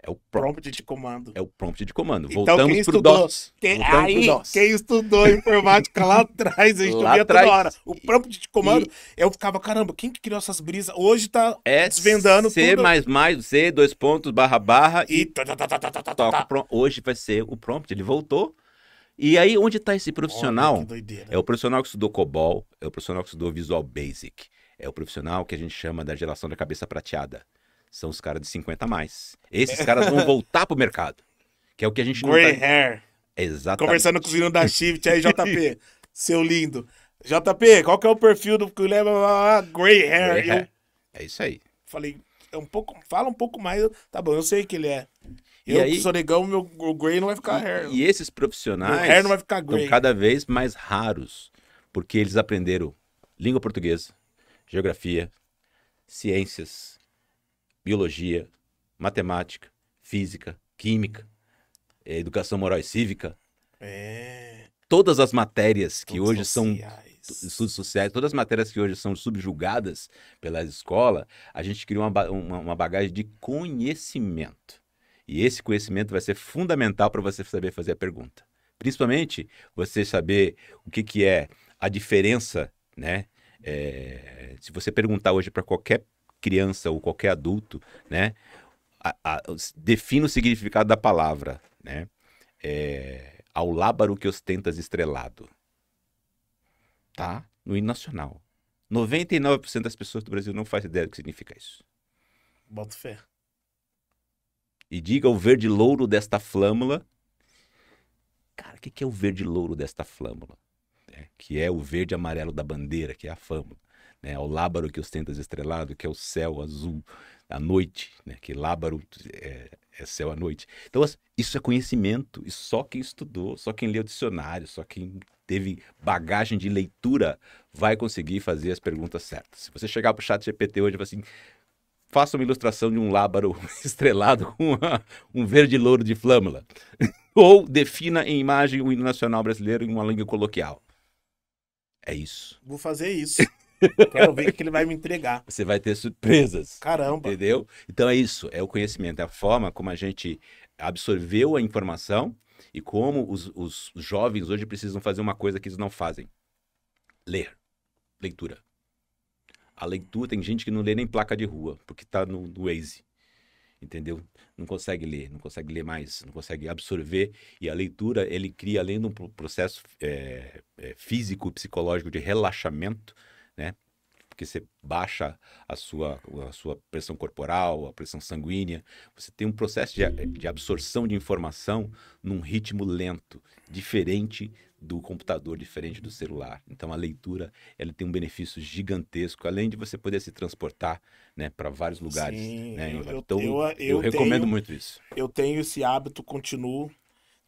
É o prompt de comando. É o prompt de comando. Então, Voltamos pro DOS. Quem estudou informática lá atrás, a gente via toda hora. O prompt de comando, eu ficava, caramba, quem que criou essas brisas? Hoje tá desvendando C++, tudo. C, dois pontos, barra, e toca. Hoje vai ser o prompt, ele voltou. E aí, onde tá esse profissional? Que doideira. É o profissional que estudou COBOL, é o profissional que estudou Visual Basic, é o profissional que a gente chama da geração da cabeça prateada. São os caras de 50 a mais. Esses caras vão voltar pro mercado. Que é o que a gente não Grey hair. Exatamente. Conversando com os meninos da Shift aí, JP. Seu lindo. JP, qual que é o perfil do que leva Grey hair? É isso aí. Falei, fala um pouco mais. Tá bom, eu sei que ele é. Eu que sou negão, o Grey não vai ficar hair. E esses profissionais o hair não vai ficar Grey. Estão cada vez mais raros. Porque eles aprenderam língua portuguesa, geografia, ciências, biologia, matemática, física, química, educação moral e cívica. Todas as matérias que hoje são estudos sociais, todas as matérias que hoje são subjugadas pela escola, a gente cria uma bagagem de conhecimento. E esse conhecimento vai ser fundamental para você saber fazer a pergunta. Principalmente você saber o que é a diferença, né? Se você perguntar hoje para qualquer criança ou qualquer adulto, né, define o significado da palavra, né, ao lábaro que ostentas estrelado, tá? no hino nacional. 99% das pessoas do Brasil não faz ideia do que significa isso. Boto fé. E diga o verde louro desta flâmula. Cara, o que é o verde louro desta flâmula? Que é o verde amarelo da bandeira, que é a fâmula. Né? O lábaro que ostenta estrelado, que é o céu azul à noite, né? Que lábaro é céu à noite. Então, isso é conhecimento, e só quem estudou, só quem leu dicionário, só quem teve bagagem de leitura vai conseguir fazer as perguntas certas. Se você chegar para o chat GPT hoje e falar assim, faça uma ilustração de um lábaro estrelado com um verde louro de flâmula, ou defina em imagem o hino nacional brasileiro em uma língua coloquial. É isso. Vou fazer isso. Quero ver o que ele vai me entregar. Você vai ter surpresas. Caramba. Entendeu? Então é isso, é o conhecimento, é a forma como a gente absorveu a informação e como os jovens hoje precisam fazer uma coisa que eles não fazem. Ler. Leitura. A leitura, tem gente que não lê nem placa de rua, porque está no Waze. Entendeu? Não consegue ler mais, não consegue absorver. E a leitura, ele cria, além de um processo físico e psicológico de relaxamento, né? Porque você baixa a sua pressão corporal, a pressão sanguínea. Você tem um processo de absorção de informação num ritmo lento, diferente do computador, diferente do celular. Então, a leitura, ela tem um benefício gigantesco, além de você poder se transportar, né, para vários lugares. Sim, Né? eu recomendo muito isso. Eu tenho esse hábito, continuo.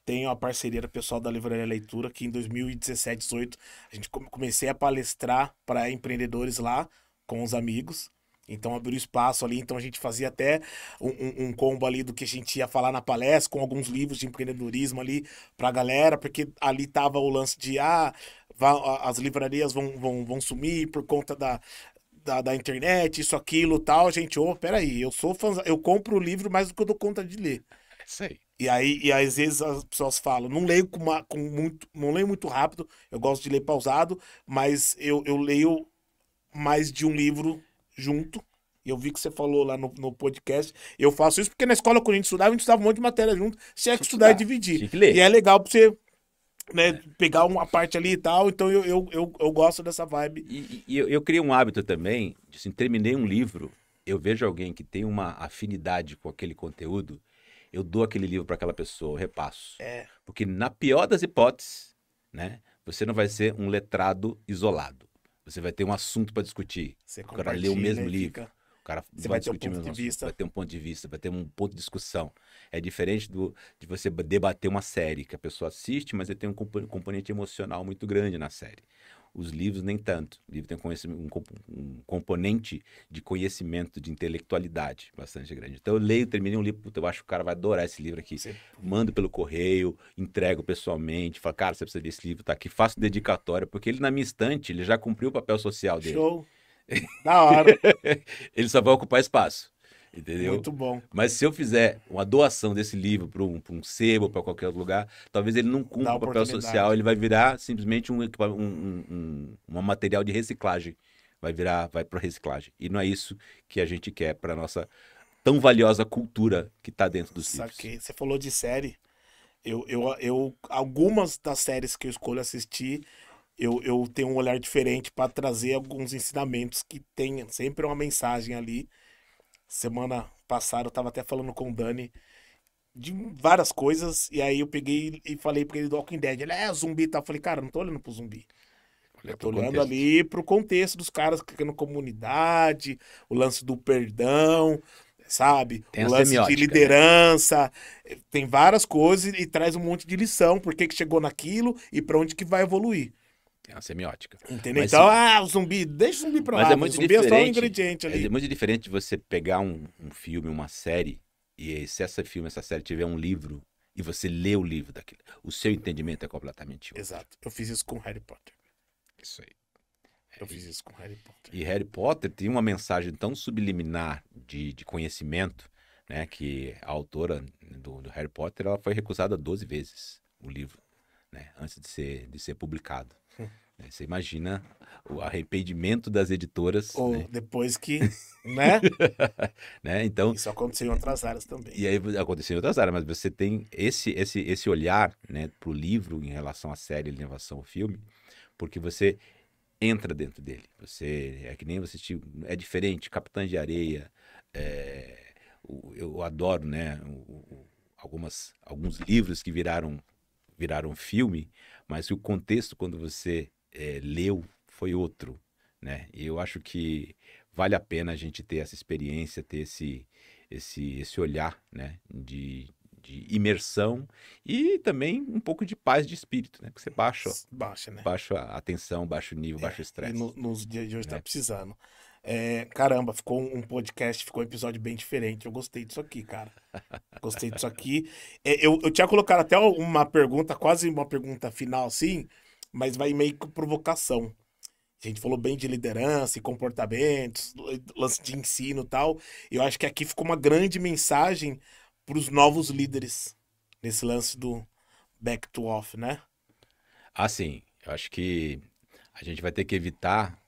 Tenho a parceria do pessoal da Livraria Leitura, que em 2017, 2018, a gente comecei a palestrar para empreendedores lá, com os amigos. Então abriu espaço ali, então a gente fazia até um combo ali do que a gente ia falar na palestra, com alguns livros de empreendedorismo ali pra galera, porque ali tava o lance de, as livrarias vão sumir por conta da internet, isso, aquilo, tal. Gente, peraí, eu sou fã, eu compro o livro mais do que eu dou conta de ler. É isso aí. E às vezes as pessoas falam, não leio não leio muito rápido, eu gosto de ler pausado, mas eu leio mais de um livro junto. Eu vi que você falou lá no podcast. Eu faço isso porque na escola, quando a gente estudava um monte de matéria junto. Você tinha que estudar e dividir. Tinha que ler. E é legal pra você, né, pegar uma parte ali e tal. Então eu gosto dessa vibe. E eu criei um hábito também, de assim, terminei um livro, eu vejo alguém que tem uma afinidade com aquele conteúdo, eu dou aquele livro para aquela pessoa, eu repasso. Porque na pior das hipóteses, né, você não vai ser um letrado isolado. Você vai ter um assunto para discutir. O cara lê o mesmo livro. O cara vai discutir o mesmo assunto. Vai ter um ponto de vista, vai ter um ponto de discussão. É diferente de você debater uma série que a pessoa assiste, mas ele tem um componente emocional muito grande na série. Os livros nem tanto. O livro tem um componente de conhecimento, de intelectualidade bastante grande. Então eu leio, terminei um livro, eu acho que o cara vai adorar esse livro aqui. Sim. Mando pelo correio, entrego pessoalmente, falo, cara, você precisa desse livro, tá aqui, faço dedicatória, porque ele na minha estante, ele já cumpriu o papel social dele. Show! Da hora! Ele só vai ocupar espaço. Entendeu? Muito bom. Mas se eu fizer uma doação desse livro para um sebo, para qualquer outro lugar, talvez ele não cumpra o papel social, ele vai virar simplesmente um material de reciclagem. Vai para reciclagem. E não é isso que a gente quer para nossa tão valiosa cultura que está dentro dos livros. Você falou de série. Algumas das séries que eu escolho assistir, eu tenho um olhar diferente para trazer alguns ensinamentos que tem sempre uma mensagem ali. Semana passada eu tava até falando com o Dani de várias coisas, e aí eu peguei e falei pra ele do Walking Dead. Ele zumbi e tal. Eu falei, cara, não tô olhando pro zumbi. Eu tô olhando ali pro contexto dos caras criando comunidade, o lance do perdão, sabe? Tem o lance de liderança. Né? Tem várias coisas e traz um monte de lição. Por que chegou naquilo e pra onde que vai evoluir. Tem uma semiótica. Entendeu? Mas, então, o zumbi, deixa o zumbi pra lá. Mas é muito diferente, é só um ingrediente ali. É muito diferente de você pegar um filme, uma série, e se essa série tiver um livro, e você lê o livro daquilo, o seu entendimento é completamente outro. Exato. Eu fiz isso com Harry Potter. Isso aí. Eu fiz isso com Harry Potter. E Harry Potter tem uma mensagem tão subliminar de conhecimento, né, que a autora do Harry Potter, ela foi recusada 12 vezes, o livro, né, antes de ser publicado. Você imagina o arrependimento das editoras. Ou né? Depois que, né? né? Então, isso aconteceu em outras áreas também. E aí aconteceu em outras áreas, mas você tem esse olhar, né, para o livro em relação à série, em relação ao filme, porque você entra dentro dele. Você é que nem você é diferente, Capitães de Areia. Eu adoro, né? Alguns livros que viraram filme, mas o contexto quando você leu foi outro, né? E eu acho que vale a pena a gente ter essa experiência, ter esse olhar, né? De imersão e também um pouco de paz de espírito, né? Que você Baixa, né? baixa a tensão, baixa o nível, baixa o E estresse. nos dias de hoje tá Né? precisando. Caramba, ficou um podcast, ficou um episódio bem diferente. Eu gostei disso aqui, cara. Gostei disso aqui. Eu tinha colocado até uma pergunta, quase uma pergunta final, assim, mas vai meio com provocação. A gente falou bem de liderança e comportamentos, lance de ensino e tal. Eu acho que aqui ficou uma grande mensagem para os novos líderes nesse lance do back to off, né? Assim, eu acho que a gente vai ter que evitar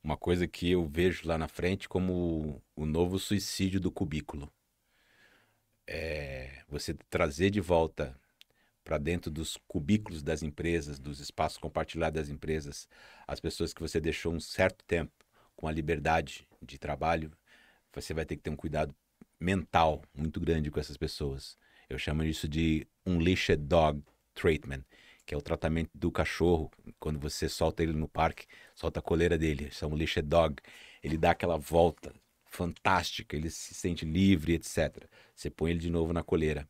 uma coisa que eu vejo lá na frente como o novo suicídio do cubículo. Você trazer de volta para dentro dos cubículos das empresas, dos espaços compartilhados das empresas, as pessoas que você deixou um certo tempo com a liberdade de trabalho, você vai ter que ter um cuidado mental muito grande com essas pessoas. Eu chamo isso de unleashed dog treatment, que é o tratamento do cachorro. Quando você solta ele no parque, solta a coleira dele, isso é um unleashed dog. Ele dá aquela volta fantástica, ele se sente livre, etc. Você põe ele de novo na coleira,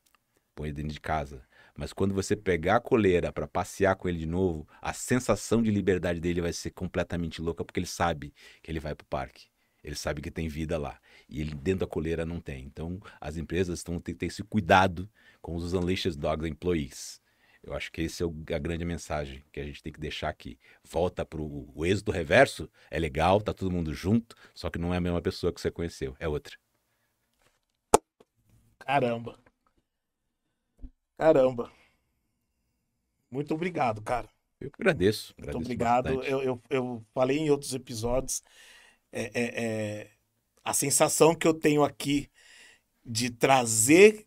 põe ele dentro de casa. Mas quando você pegar a coleira para passear com ele de novo, a sensação de liberdade dele vai ser completamente louca, porque ele sabe que ele vai para o parque. Ele sabe que tem vida lá. E ele dentro da coleira não tem. Então, as empresas estão tendo que ter esse cuidado com os Unleashed Dogs Employees. Eu acho que esse é a grande mensagem que a gente tem que deixar aqui. Volta para o êxodo reverso, é legal, tá todo mundo junto, só que não é a mesma pessoa que você conheceu, é outra. Caramba. Caramba. Muito obrigado, cara. Eu que agradeço. Muito Agradeço obrigado. bastante. Eu falei em outros episódios, a sensação que eu tenho aqui de trazer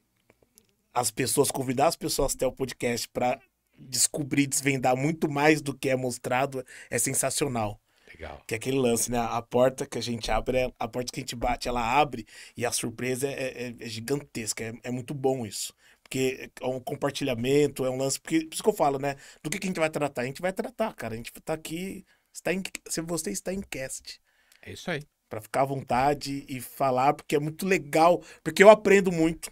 as pessoas, convidar as pessoas até o podcast para descobrir, desvendar muito mais do que é mostrado, é sensacional. Legal. Que é aquele lance, né? A porta que a gente abre, a porta que a gente bate, ela abre e a surpresa é gigantesca. É muito bom isso. Porque é um compartilhamento, é um lance. Porque, por isso que eu falo, né? Do que a gente vai tratar? A gente vai tratar, cara. A gente tá aqui. Se você está em cast. É isso aí. Pra ficar à vontade e falar, porque é muito legal. Porque eu aprendo muito.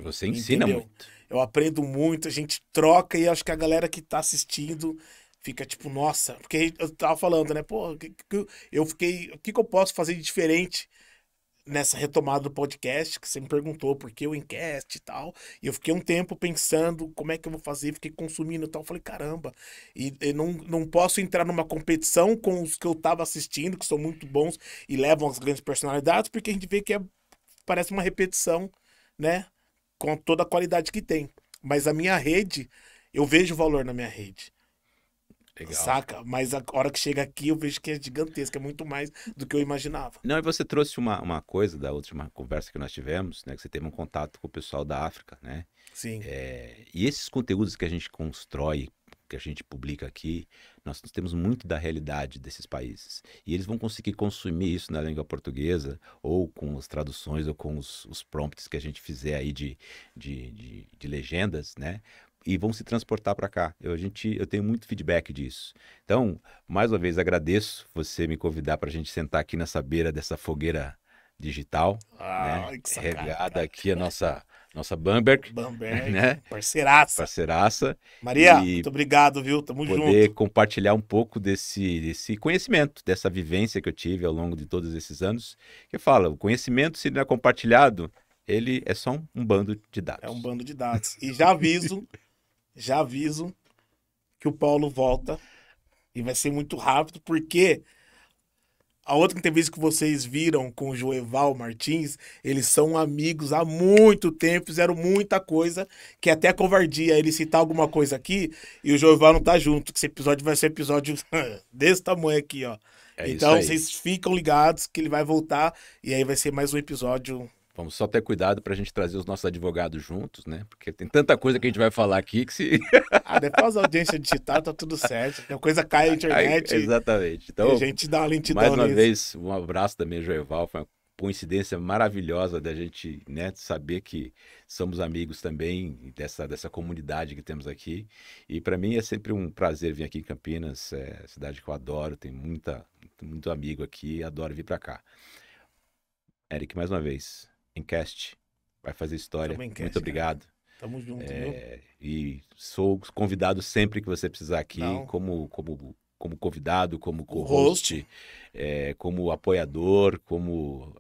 Você ensina Entendeu? muito. Eu aprendo muito, a gente troca e acho que a galera que tá assistindo fica tipo, nossa, porque eu tava falando, né? Pô, eu fiquei, o que eu posso fazer de diferente nessa retomada do podcast, que você me perguntou por que o Encast e tal, e eu fiquei um tempo pensando como é que eu vou fazer, fiquei consumindo e tal, falei, caramba, e não posso entrar numa competição com os que eu tava assistindo, que são muito bons e levam as grandes personalidades, porque a gente vê que parece uma repetição, né? Com toda a qualidade que tem. Mas a minha rede, eu vejo valor na minha rede. Legal. Saca? Mas a hora que chega aqui, eu vejo que é gigantesca, é muito mais do que eu imaginava. Não, e você trouxe uma coisa da última conversa que nós tivemos, né? Que você teve um contato com o pessoal da África, né? Sim. E esses conteúdos que a gente constrói, que a gente publica aqui, nós temos muito da realidade desses países. E eles vão conseguir consumir isso na língua portuguesa, ou com as traduções, ou com os prompts que a gente fizer aí de legendas, né? E vão se transportar para cá. Eu tenho muito feedback disso. Então, mais uma vez, agradeço você me convidar para a gente sentar aqui nessa beira dessa fogueira digital, né? Que sacada, Regada cara. aqui a nossa Bamberg, Bamberg, né? Parceiraça. E Maria, muito obrigado, viu? Tamo poder junto. compartilhar um pouco desse conhecimento, dessa vivência que eu tive ao longo de todos esses anos. Que fala, o conhecimento, se não é compartilhado, ele é só um bando de dados. É um bando de dados. E já aviso que o Paulo volta e vai ser muito rápido, porque a outra entrevista que vocês viram com o Joeval Martins, eles são amigos há muito tempo, fizeram muita coisa, que é até covardia ele citar alguma coisa aqui e o Joeval não tá junto, que esse episódio vai ser episódio desse tamanho aqui, ó. É então isso aí. vocês ficam ligados que ele vai voltar e aí vai ser mais um episódio Vamos só ter cuidado para a gente trazer os nossos advogados juntos, né? Porque tem tanta coisa que a gente vai falar aqui que se. Depois da audiência digital tá tudo certo. A coisa cai na internet. Exatamente. E Então, a gente dá uma lentidão mais uma nisso. vez, um abraço também, Joeval. Foi uma coincidência maravilhosa da gente, né, saber que somos amigos também dessa comunidade que temos aqui. E para mim é sempre um prazer vir aqui em Campinas, cidade que eu adoro, tem muito amigo aqui, adoro vir para cá. Eric, mais uma vez, Encast vai fazer história. Tamo em cast, Muito obrigado. Tamo junto, viu? E sou convidado sempre que você precisar aqui, Não. como convidado, como host. co-host, como apoiador, como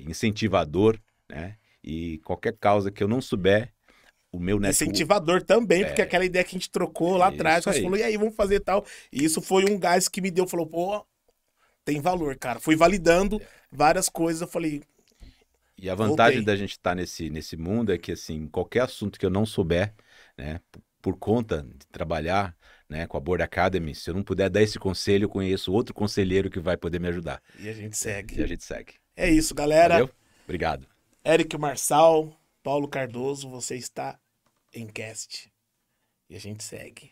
incentivador, né? E qualquer causa que eu não souber, o meu network... Incentivador também, porque aquela ideia que a gente trocou lá atrás, Isso você aí. falou, e aí, vamos fazer tal. E isso foi um gás que me deu, falou, pô, tem valor, cara. Fui validando várias coisas, eu falei... E a vantagem Voltei. da gente estar nesse mundo é que, assim, qualquer assunto que eu não souber, né, por conta de trabalhar, né, com a Board Academy, se eu não puder dar esse conselho, eu conheço outro conselheiro que vai poder me ajudar. E a gente segue. E a gente segue. É isso, galera. Valeu? Obrigado. Eric Marçal, Paulo Cardoso, você está em cast. E a gente segue.